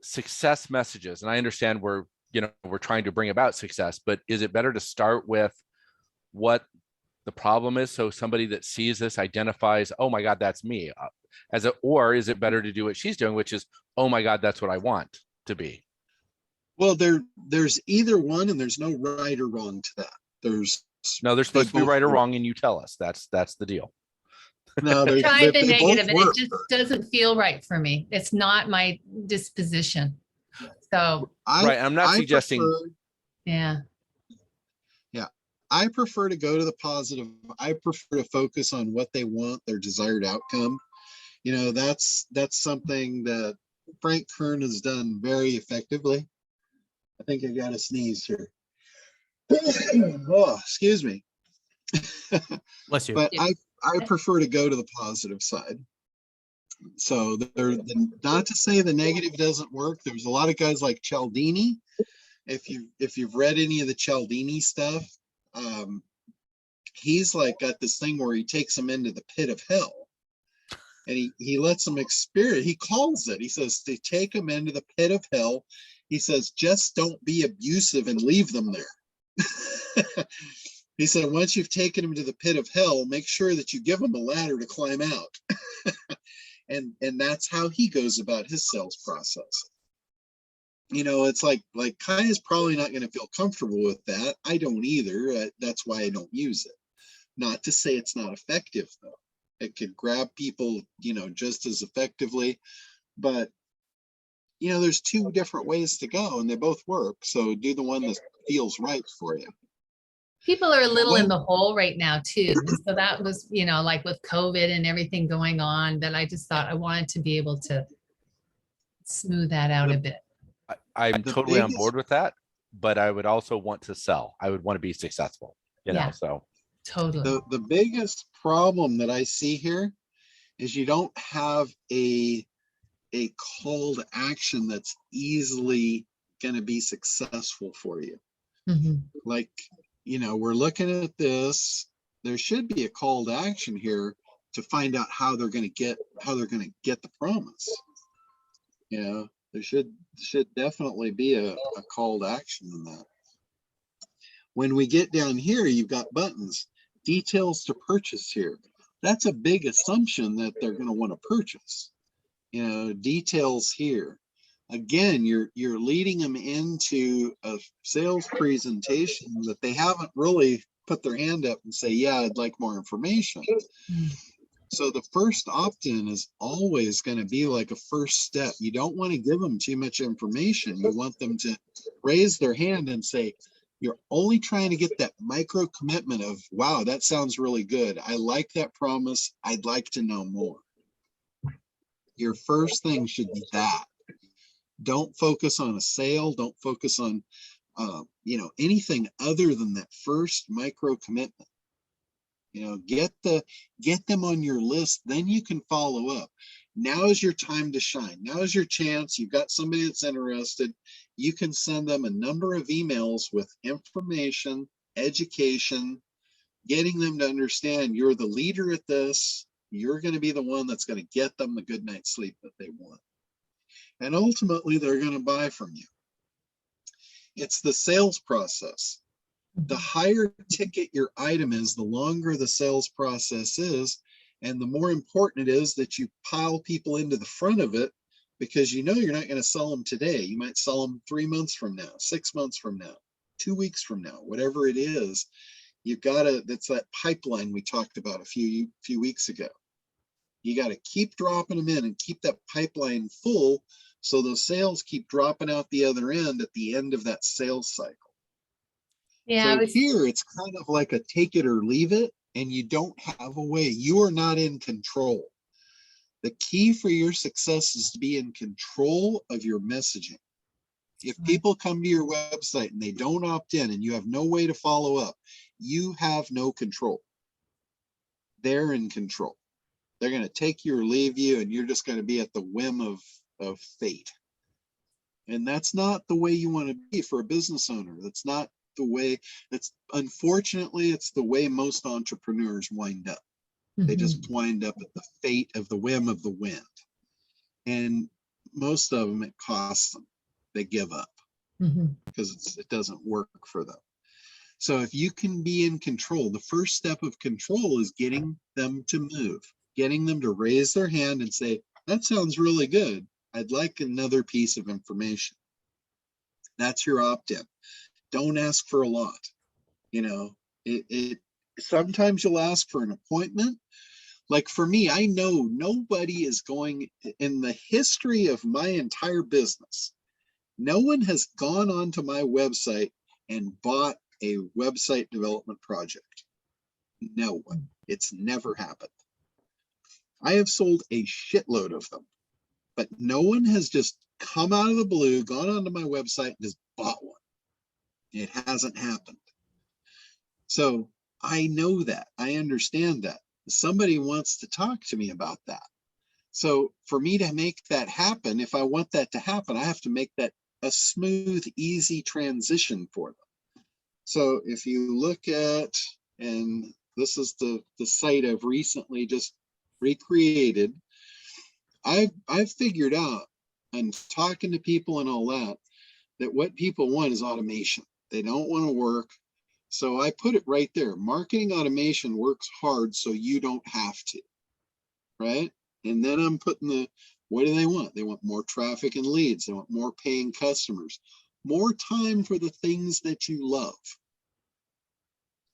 success messages, and I understand we're trying to bring about success, but is it better to start with what the problem is, so somebody that sees this identifies, oh my God, that's me, or is it better to do what she's doing, which is, oh my God, that's what I want to be? Well, there's either one, and there's no right or wrong to that. There's supposed to be both right or work. wrong, and you tell us. That's the deal. No, Tried the they both negative and it work. just doesn't feel right for me. It's not my disposition. So, Right, I'm not suggesting. yeah. I prefer to go to the positive. I prefer to focus on what they want, their desired outcome. That's something that Frank Kern has done very effectively. I think I got a sneeze here. Oh, excuse me. Bless you. But I prefer to go to the positive side. So not to say the negative doesn't work. There's a lot of guys like Cialdini. If you've read any of the Cialdini stuff, he's like got this thing where he takes them into the pit of hell, and he lets them experience. He calls it. He says they take them into the pit of hell. He says just don't be abusive and leave them there. He said once you've taken them to the pit of hell, make sure that you give them a ladder to climb out. and that's how he goes about his sales process. It's like Kiah is probably not going to feel comfortable with that. I don't either. That's why I don't use it. Not to say it's not effective, though. It could grab people, just as effectively. But, there's two different ways to go, and they both work. So do the one that feels right for you. People are a little in the hole right now, too. And so that was, like with COVID and everything going on, that I just thought I wanted to be able to smooth that out a bit. I'm totally on board with that, but I would also want to sell. I would want to be successful, so. Totally. The biggest problem that I see here is you don't have a call to action that's easily going to be successful for you. Mm-hmm. Like, we're looking at this. There should be a call to action here to find out how they're going to get the promise. There should definitely be a call to action in that. When we get down here, you've got buttons, details to purchase here. That's a big assumption that they're going to want to purchase. Details here. Again, you're leading them into a sales presentation that they haven't really put their hand up and say, yeah, I'd like more information. So the first opt-in is always going to be like a first step. You don't want to give them too much information. You want them to raise their hand and say, you're only trying to get that micro commitment of, wow, that sounds really good. I like that promise. I'd like to know more. Your first thing should be that. Don't focus on a sale. Don't focus on, anything other than that first micro commitment. Get them on your list. Then you can follow up. Now is your time to shine. Now is your chance. You've got somebody that's interested. You can send them a number of emails with information, education, getting them to understand you're the leader at this. You're going to be the one that's going to get them the good night's sleep that they want. And ultimately, they're going to buy from you. It's the sales process. The higher ticket your item is, the longer the sales process is, and the more important it is that you pile people into the front of it, because you're not going to sell them today. You might sell them 3 months from now, 6 months from now, 2 weeks from now, whatever it is. You've got to, that's that pipeline we talked about a few weeks ago. You got to keep dropping them in and keep that pipeline full, so those sales keep dropping out the other end at the end of that sales cycle. Yeah, I So was, here it's kind of like a take it or leave it, and you don't have a way. You are not in control. The key for your success is to be in control of your messaging. If people come to your website and they don't opt in and you have no way to follow up, you have no control. They're in control. They're going to take you or leave you, and you're just going to be at the whim of fate. And that's not the way you want to be for a business owner. That's not the way, unfortunately, it's the way most entrepreneurs wind up. They just wind up at the fate of the whim of the wind. And most of them, it costs them. They give up because it doesn't work for them. So if you can be in control, the first step of control is getting them to move, getting them to raise their hand and say, that sounds really good. I'd like another piece of information. That's your opt-in. Don't ask for a lot. You know, sometimes you'll ask for an appointment. Like for me, I know nobody is going, in the history of my entire business, no one has gone onto my website and bought a website development project. No one. It's never happened. I have sold a shitload of them, but no one has just come out of the blue, gone onto my website and just bought one. It hasn't happened. So I know that. I understand that. Somebody wants to talk to me about that. So for me to make that happen, if I want that to happen, I have to make that a smooth, easy transition for them. So if you look at, and this is the site I've recently just recreated, I've figured out, and talking to people and all that what people want is automation. They don't want to work. So I put it right there. Marketing automation works hard so you don't have to, right? And then I'm putting what do they want? They want more traffic and leads. They want more paying customers, more time for the things that you love.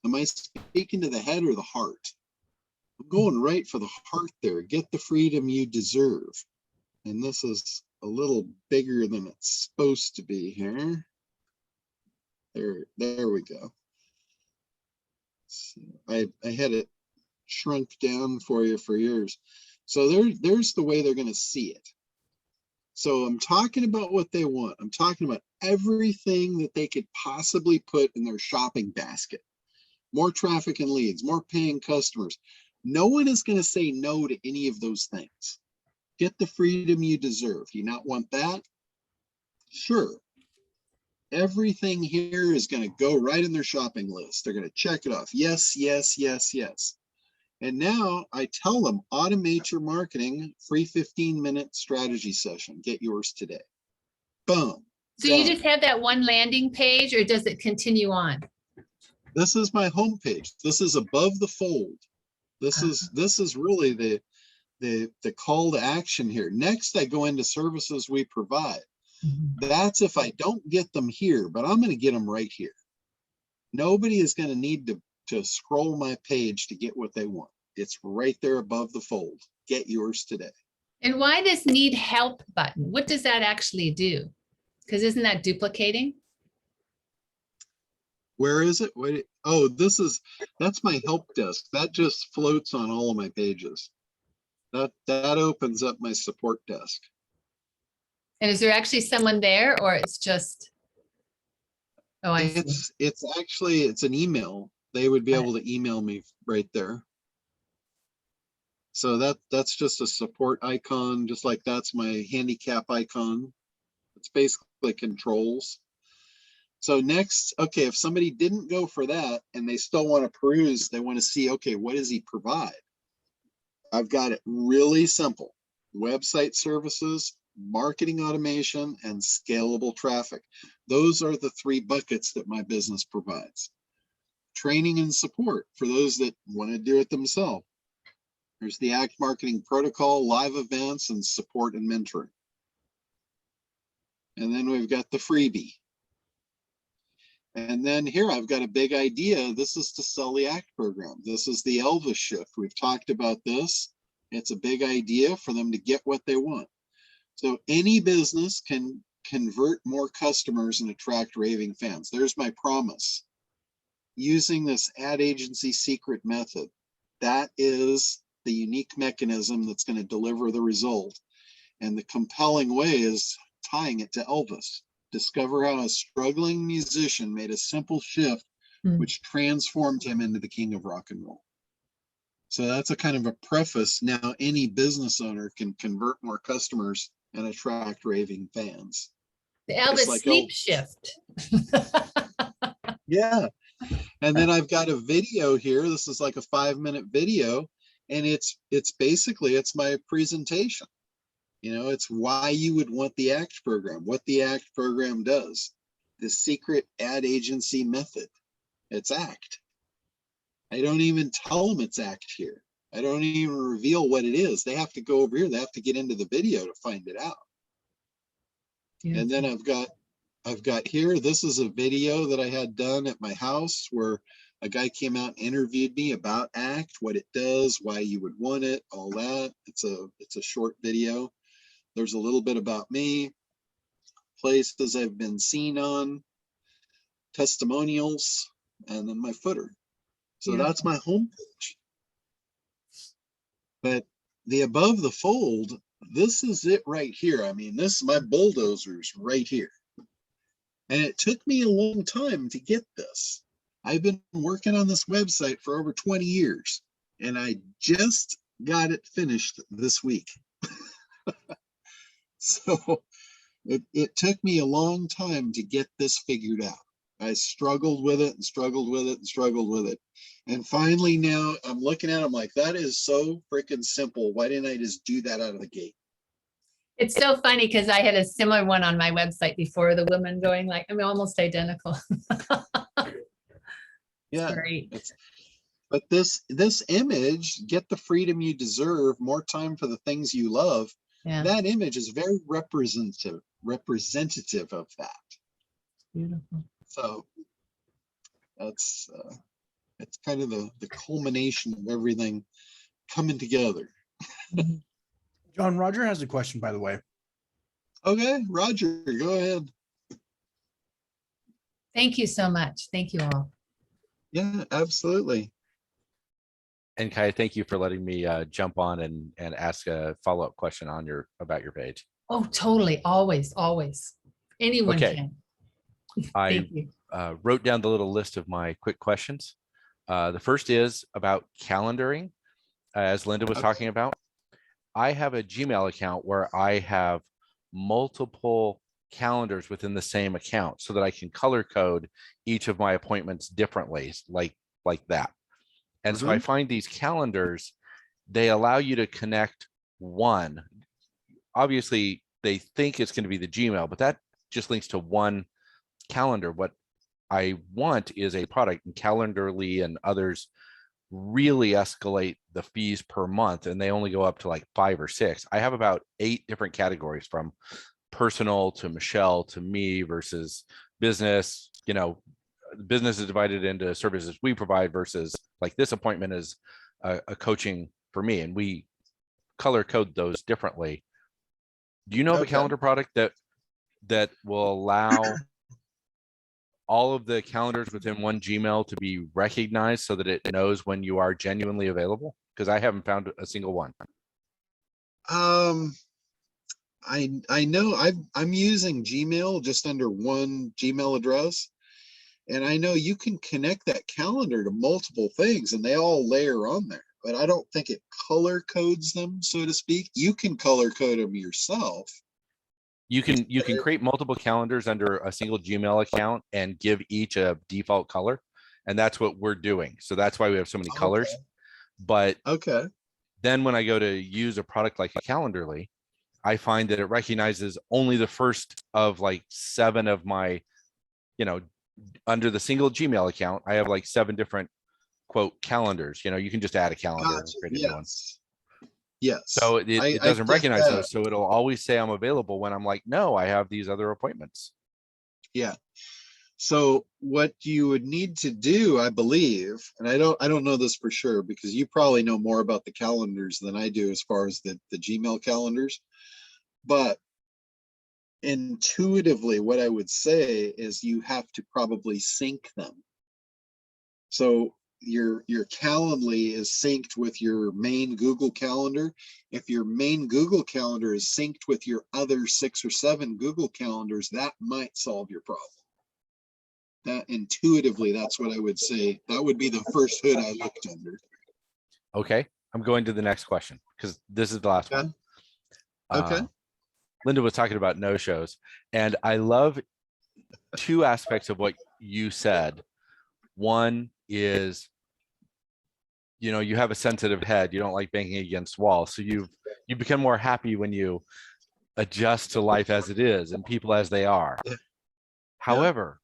Am I speaking to the head or the heart? I'm going right for the heart there. Get the freedom you deserve. And this is a little bigger than it's supposed to be here. There we go. So I had it shrunk down for you for years. So there's the way they're going to see it. So I'm talking about what they want. I'm talking about everything that they could possibly put in their shopping basket. More traffic and leads, more paying customers. No one is going to say no to any of those things. Get the freedom you deserve. You not want that? Sure. Everything here is going to go right in their shopping list. They're going to check it off. Yes, yes, yes, yes. And now I tell them, automate your marketing, free 15-minute strategy session. Get yours today. Boom. so done. you just have that one landing page, or does it continue on? This is my homepage. This is above the fold. This is really the call to action here. Next, I go into services we provide. That's if I don't get them here, but I'm going to get them right here. Nobody is going to need to scroll my page to get what they want. It's right there above the fold. Get yours today. And why this need help button? What does that actually do? Because isn't that duplicating? Where is it? Wait, oh, that's my help desk. That just floats on all of my pages. That opens up my support desk. And is there actually someone there, or it's just, oh, I see. It's an email. They would be able to email me right there. So that's just a support icon, just like that's my handicap icon. It's basically controls. So next, okay, if somebody didn't go for that and they still want to peruse, they want to see, okay, what does he provide? I've got it really simple. Website services, marketing automation, and scalable traffic. Those are the three buckets that my business provides. Training and support for those that want to do it themselves. There's the ACT marketing protocol, live events, and support and mentoring. And then we've got the freebie. And then here I've got a big idea. This is to sell the ACT program. This is the Elvis shift. We've talked about this. It's a big idea for them to get what they want. So any business can convert more customers and attract raving fans. There's my promise. using this ad agency secret method. That is the unique mechanism that's going to deliver the result. And the compelling way is tying it to Elvis. Discover how a struggling musician made a simple shift, which transformed him into the king of rock and roll. So that's a kind of a preface. Now any business owner can convert more customers and attract raving fans. The Elvis like sleep Elvis. shift. Yeah. And then I've got a video here. This is like a 5-minute video. And it's basically, it's my presentation. You know, it's why you would want the ACT program, what the ACT program does, the secret ad agency method. It's ACT. I don't even tell them it's ACT here. I don't even reveal what it is. They have to go over here. They have to get into the video to find it out. And then I've got here, this is a video that I had done at my house where a guy came out and interviewed me about ACT, what it does, why you would want it, all that. It's a short video. There's a little bit about me, places I've been seen on, testimonials, and then my footer. So that's my homepage. But the above the fold, this is it right here. I mean, this, my bulldozer's right here. And it took me a long time to get this. I've been working on this website for over 20 years, and I just got it finished this week. So it took me a long time to get this figured out. I struggled with it and struggled with it and struggled with it. And finally now I'm looking at it, I'm like, that is so freaking simple. Why didn't I just do that out of the gate? It's so funny because I had a similar one on my website before, the woman going like, I mean, almost identical. Yeah. Great. But this image, get the freedom you deserve, more time for the things you love. Yeah. That image is very representative of that. Beautiful. So that's it's kind of the culmination of everything coming together. John, Roger has a question, by the way. Okay, Roger, go ahead. Thank you so much. Thank you all. Yeah, absolutely. And Kiah, thank you for letting me jump on and ask a follow-up question on about your page. Oh, totally. Always, always. Anyone Okay. can. I Thank you. wrote down the little list of my quick questions. The first is about calendaring, as Linda was talking about. I have a Gmail account where I have multiple calendars within the same account so that I can color code each of my appointments differently, like that. And so I find these calendars, they allow you to connect one. Obviously, they think it's going to be the Gmail, but that just links to one calendar. What I want is a product, and Calendarly and others really escalate the fees per month, and they only go up to like 5 or 6. I have about 8 different categories, from personal to Michelle to me versus business. You know, business is divided into services we provide versus like this appointment is a coaching for me, and we color code those differently. Do you know of a calendar product that will allow all of the calendars within one Gmail to be recognized so that it knows when you are genuinely available? Because I haven't found a single one. I know I'm using Gmail just under one Gmail address, and I know you can connect that calendar to multiple things and they all layer on there, but I don't think it color codes them, so to speak. You can color code them yourself. You can create multiple calendars under a single Gmail account and give each a default color, and that's what we're doing. So that's why we have so many colors. But then when I go to use a product like a Calendarly, I find that it recognizes only the first of like 7 of my, under the single Gmail account, I have like 7 different quote calendars. You can just add a calendar and create a new one. Yes. So it doesn't recognize those. So it'll always say I'm available when I'm like, no, I have these other appointments. Yeah. So what you would need to do, I believe, and I don't know this for sure because you probably know more about the calendars than I do as far as the Gmail calendars, but intuitively what I would say is you have to probably sync them. So your Calendly is synced with your main Google Calendar. If your main Google Calendar is synced with your other 6 or 7 Google Calendars, that might solve your problem. That intuitively, that's what I would say. That would be the first hood I looked under. Okay, I'm going to the next question because this is the last one. Okay. Linda was talking about no-shows, and I love 2 aspects of what you said. One is, you know, you have a sensitive head. You don't like banging against walls. So you become more happy when you adjust to life as it is and people as they are. Yeah. However,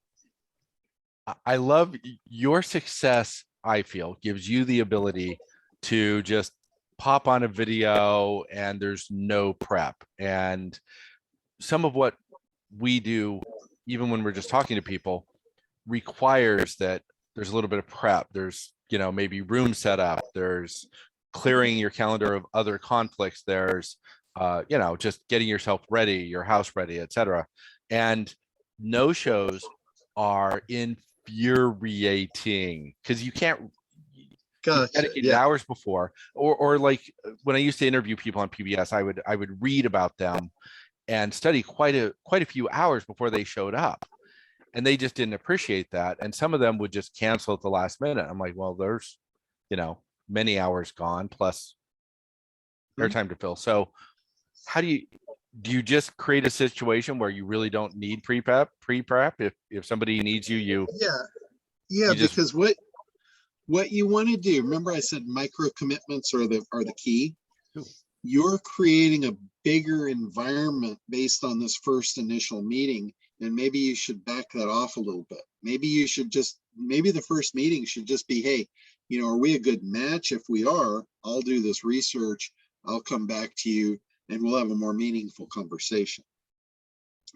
I love your success. I feel gives you the ability to just pop on a video and there's no prep. And some of what we do, even when we're just talking to people, requires that there's a little bit of prep. There's, you know, maybe room setup. There's clearing your calendar of other conflicts. There's, you know, just getting yourself ready, your house ready, etc. And no shows are infuriating because you can't dedicate hours before, or like when I used to interview people on PBS, I would read about them and study quite a few hours before they showed up. And they just didn't appreciate that. And some of them would just cancel at the last minute. I'm like, well, there's, you know, many hours gone plus airtime to fill. So how do you just create a situation where you really don't need pre-prep? If somebody needs you, because what you want to do, remember I said micro commitments are the key. You're creating a bigger environment based on this first initial meeting. And maybe you should back that off a little bit. Maybe the first meeting should just be, hey, you know, are we a good match? If we are, I'll do this research. I'll come back to you and we'll have a more meaningful conversation.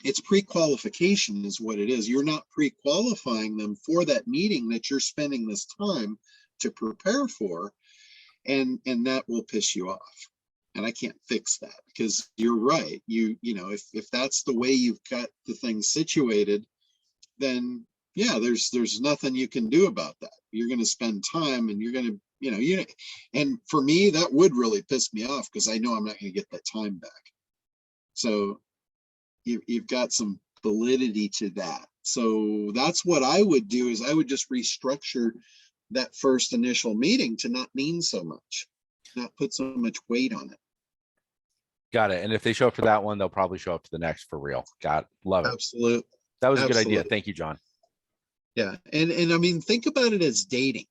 It's pre-qualification is what it is. You're not pre-qualifying them for that meeting that you're spending this time to prepare for. And that will piss you off. And I can't fix that because you're right. You know, if that's the way you've got the thing situated, then yeah, there's nothing you can do about that. You're going to spend time and you're going to, you know, and for me, that would really piss me off because I know I'm not going to get that time back. So you've got some validity to that. So that's what I would do is I would just restructure that first initial meeting to not mean so much. Not put so much weight on it. Got it. And if they show up for that one, they'll probably show up to the next for real. Love it. Absolutely. That was a good idea. Thank you, John. Yeah. And I mean, think about it as dating.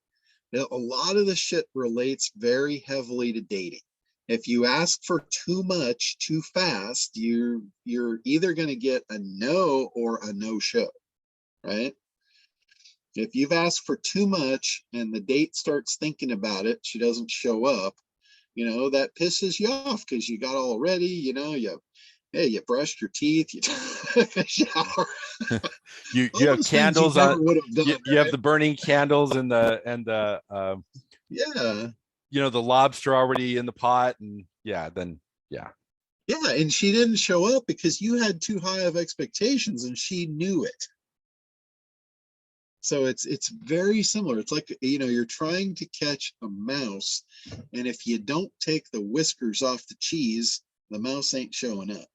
Now, a lot of the shit relates very heavily to dating. If you ask for too much too fast, you're either going to get a no or a no show, right? If you've asked for too much and the date starts thinking about it, she doesn't show up, you know, that pisses you off because you got all ready, you know, you brushed your teeth, you took a shower. you have candles on, you have the burning candles and the you know, the lobster already in the pot and yeah, and she didn't show up because you had too high of expectations and she knew it. So it's very similar. It's like, you know, you're trying to catch a mouse, and if you don't take the whiskers off the cheese, the mouse ain't showing up.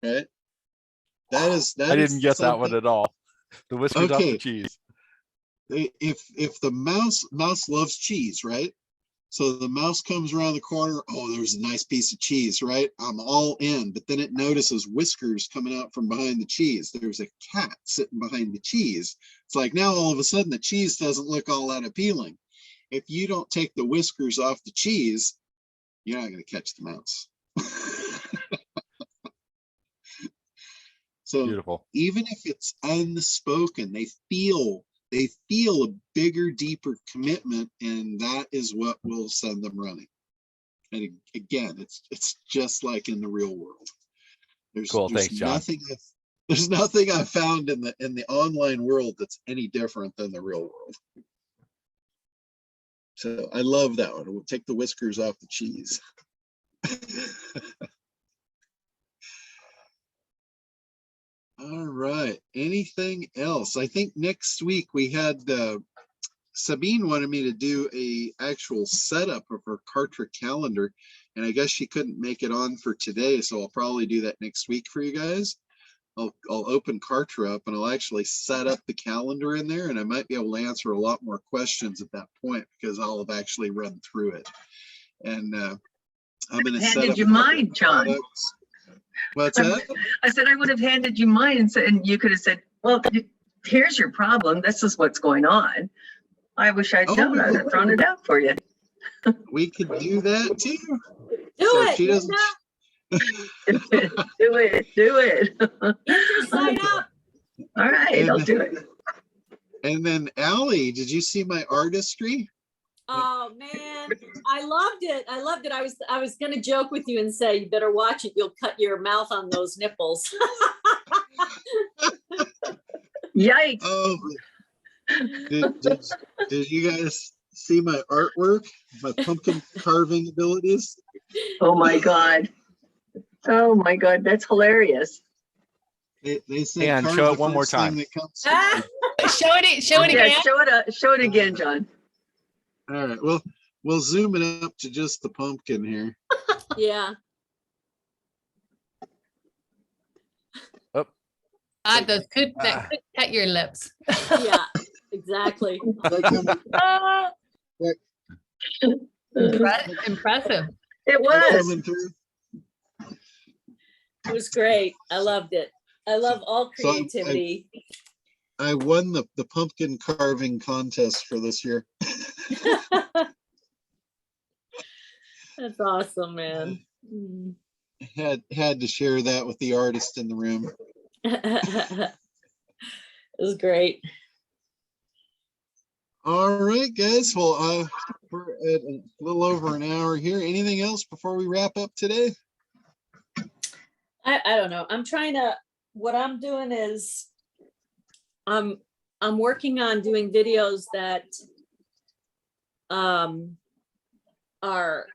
Right? I didn't get that one at all. The whiskers off the cheese. If the mouse loves cheese, right? So the mouse comes around the corner. Oh, there's a nice piece of cheese, right? I'm all in. But then it notices whiskers coming out from behind the cheese. There's a cat sitting behind the cheese. It's like now all of a sudden the cheese doesn't look all that appealing. If you don't take the whiskers off the cheese, you're not going to catch the mouse. So beautiful. Even if it's unspoken, they feel a bigger, deeper commitment, and that is what will send them running. And again, it's just like in the real world. There's Thanks, John. There's nothing I found in the online world that's any different than the real world. So I love that one. We'll take the whiskers off the cheese. All right. Anything else? I think next week we had Sabine wanted me to do a actual setup of her KARTRA calendar, and I guess she couldn't make it on for today, so I'll probably do that next week for you guys. I'll open KARTRA up and I'll actually set up the calendar in there, and I might be able to answer a lot more questions at that point because I'll have actually run through it. And I'm going to set up. Handed you mine, John. Products. What's that? I said I would have handed you mine and you could have said, well, here's your problem. This is what's going on. I wish I'd known. I would have thrown it out for you. We could do that too. Do So it. she doesn't. Do it. Get your sign up. All right, I'll do it. And then Allie, did you see my artistry? Oh man, I loved it. I loved it. I was gonna joke with you and say you better watch it. You'll cut your mouth on those nipples. Yikes. Oh, did you guys see my artwork, my pumpkin carving abilities? Oh my God. Oh my God, that's hilarious. They say And carve show the it one more first thing time. that comes to mind. Show it Yeah, again. show it again, John. All right, well, we'll zoom it up to just the pumpkin here. Yeah. Those could cut your lips. Yeah. Exactly. Impressive. It was. Coming through. It was great. I loved it. I love all So creativity. I won the pumpkin carving contest for this year. That's awesome, man. Mm. Had to share that with the artist in the room. It was great. All right, guys. Well, we're at a little over an hour here. Anything else before we wrap up today? I don't know. What I'm doing is I'm working on doing videos that are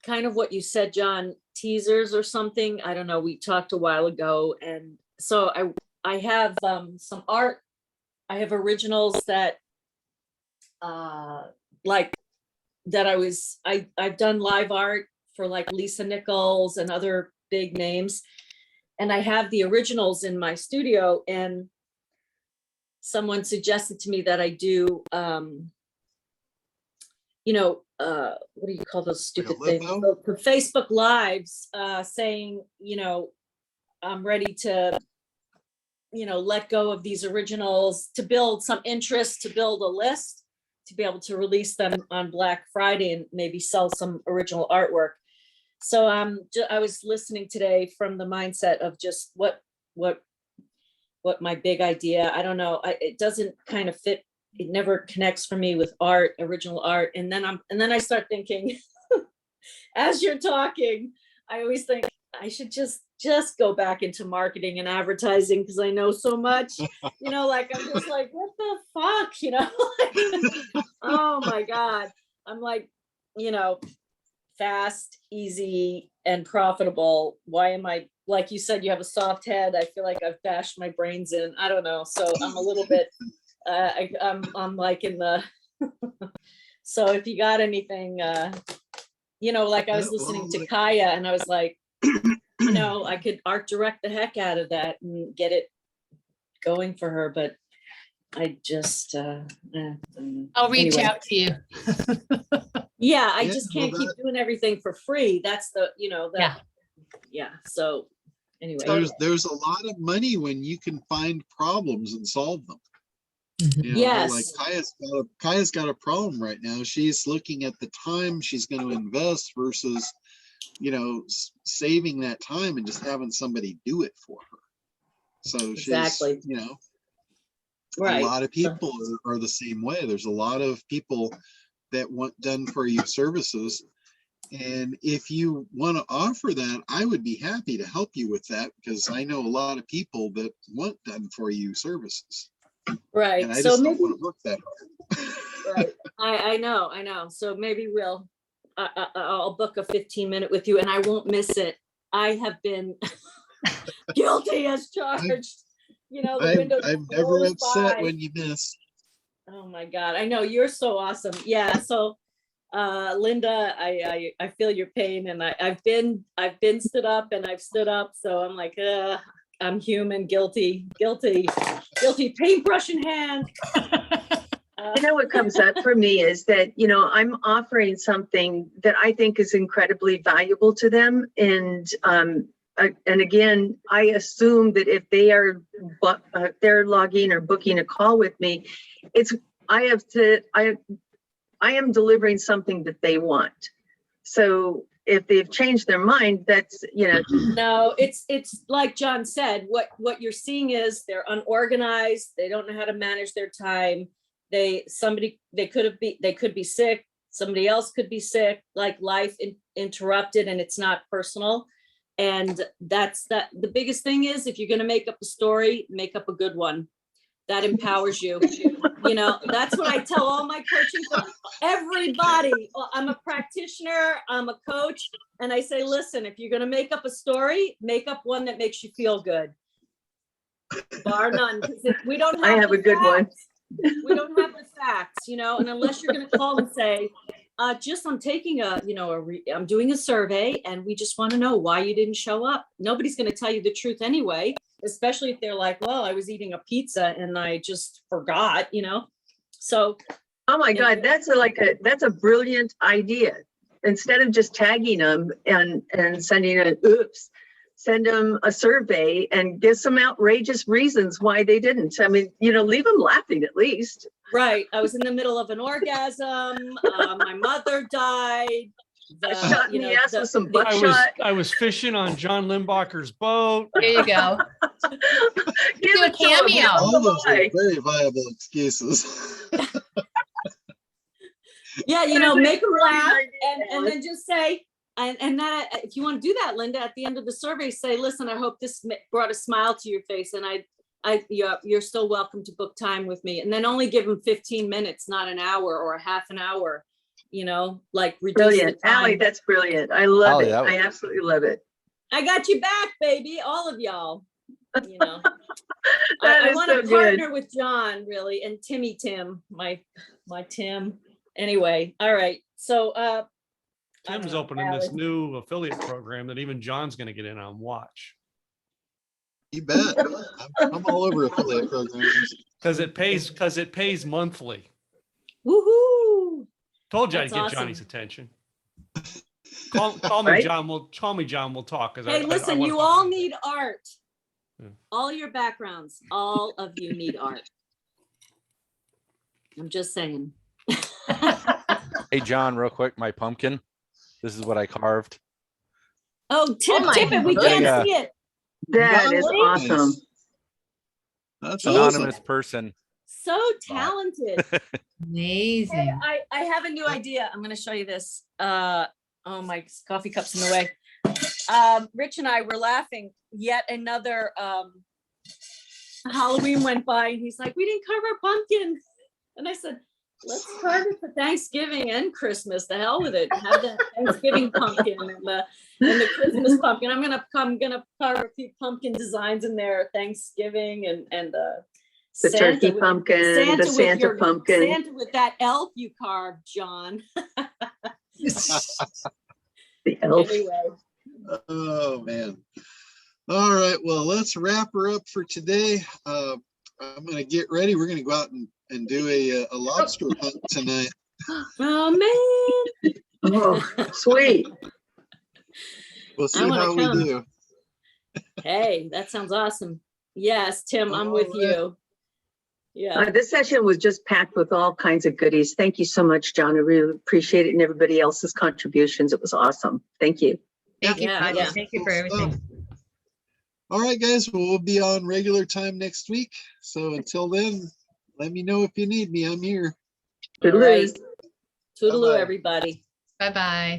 kind of what you said, John, teasers or something. I don't know. We talked a while ago. And so I have some art. I have originals that like that I've done live art for like Lisa Nichols and other big names. And I have the originals in my studio, and someone suggested to me that I do, what do you call those stupid things? The Facebook Lives saying, I'm ready to, let go of these originals to build some interest, to build a list, to be able to release them on Black Friday and maybe sell some original artwork. So I was listening today from the mindset of just what my big idea. I don't know. It doesn't kind of fit. It never connects for me with art, original art. And then I start thinking, as you're talking, I always think I should just go back into marketing and advertising because I know so much. Like I'm just like, what the fuck, oh my God. I'm like, fast, easy, and profitable. Why am I, like you said, you have a soft head. I feel like I've bashed my brains in. I don't know. So I'm a little bit, I'm like in the, so if you got anything, like I was listening to Kiah and I was like, I could art direct the heck out of that and get it going for her, but I just, I'll reach anyway. out to you. Yeah, I just can't keep doing everything for free. That's the, yeah. So anyway. There's a lot of money when you can find problems and solve them. Yes. Like Kiah's got a problem right now. She's looking at the time she's going to invest versus, saving that time and just having somebody do it for her. So Exactly. she's, Right. A lot of people are the same way. There's a lot of people that want done for you services. And if you want to offer that, I would be happy to help you with that because I know a lot of people that want done for you services. Right. And I So just maybe, don't want to work that hard. right. I know. So maybe I'll book a 15-minute with you and I won't miss it. I have been guilty as charged. You know, the window. I'm never upset when you miss. Oh my God, I know, you're so awesome. Yeah, so Linda, I feel your pain, and I've been stood up and I've stood up, so I'm like, I'm human, guilty, paintbrush in hand. You know, what comes up for me is that, you know, I'm offering something that I think is incredibly valuable to them. And again, I assume that if they are they're logging or booking a call with me, I am delivering something that they want. So if they've changed their mind, that's, you know. No, it's like John said, what you're seeing is they're unorganized. They don't know how to manage their time. They could be sick. Somebody else could be sick, like life interrupted, and it's not personal. And the biggest thing is, if you're going to make up a story, make up a good one that empowers you. You know, that's what I tell all my coaching, everybody. I'm a practitioner, I'm a coach, and I say, listen, if you're going to make up a story, make up one that makes you feel good. Bar none, because we don't have. I have a good one. We don't have the facts, you know, and unless you're going to call and say, I'm taking I'm doing a survey, and we just want to know why you didn't show up. Nobody's going to tell you the truth anyway, especially if they're like, well, I was eating a pizza and I just forgot, you know? So. Oh my God, that's a brilliant idea. Instead of just tagging them and sending an oops, send them a survey and give some outrageous reasons why they didn't. I mean, you know, leave them laughing at least. Right. I was in the middle of an orgasm. My mother died. Shot in the ass with some buckshot. I was fishing on John Limbacher's boat. There you go. Do a cameo. All those are very viable excuses. Yeah, you know, make them laugh and then just say, and that, if you want to do that, Linda, at the end of the survey, say, listen, I hope this brought a smile to your face, and you're still welcome to book time with me. And then only give them 15 minutes, not an hour or a half an hour, you know, like reduce brilliant. Allie, that's brilliant. I love it. I absolutely love it. I got you back, baby. All of y'all, you know. I want to partner with John, really, and Tim, my Tim. Anyway, all right. So Tim's opening this new affiliate program that even John's going to get in on. Watch. You bet. I'm all over affiliate programs. Because it pays monthly. Woohoo! Told you That's I'd get awesome. Johnny's attention. Call me, Right? John. We'll talk. Hey, listen, you all need art. All your backgrounds, all of you need art. I'm just saying. Hey, John, real quick, my pumpkin. This is what I carved. Oh, tip my it. We goodness. can't see it. That is Nice. awesome. That's Anonymous awesome. person. So talented. Hey, Amazing. I have a new idea. I'm going to show you this. Oh, my coffee cup's in the way. Rich and I were laughing. Yet another Halloween went by, and he's like, we didn't carve our pumpkin. And I said, let's carve it for Thanksgiving and Christmas. The hell with it. Have the Thanksgiving pumpkin and the Christmas pumpkin. I'm gonna carve a few pumpkin designs in there. Thanksgiving and The Santa turkey with- pumpkin, the with Santa your- pumpkin. Santa with that elf you carved, John. The elf. Anyway, Oh, man. All right. Well, let's wrap her up for today. I'm going to get ready. We're going to go out and do a lobster hunt tonight. oh man. Oh, sweet. We'll see wanna how come. we do. Hey, that sounds awesome. Yes, Tim, I'm with All right. you. Yeah. This session was just packed with all kinds of goodies. Thank you so much, John. I really appreciate it, and everybody else's contributions. It was awesome. Thank you. Thank you. Yeah, Katya. yeah. Thank you for everything. All right, guys. Well, we'll be on regular time next week. So until then, let me know if you need me. I'm here. All right. Toodaloo. Toodaloo, Bye-bye. everybody. Bye-bye.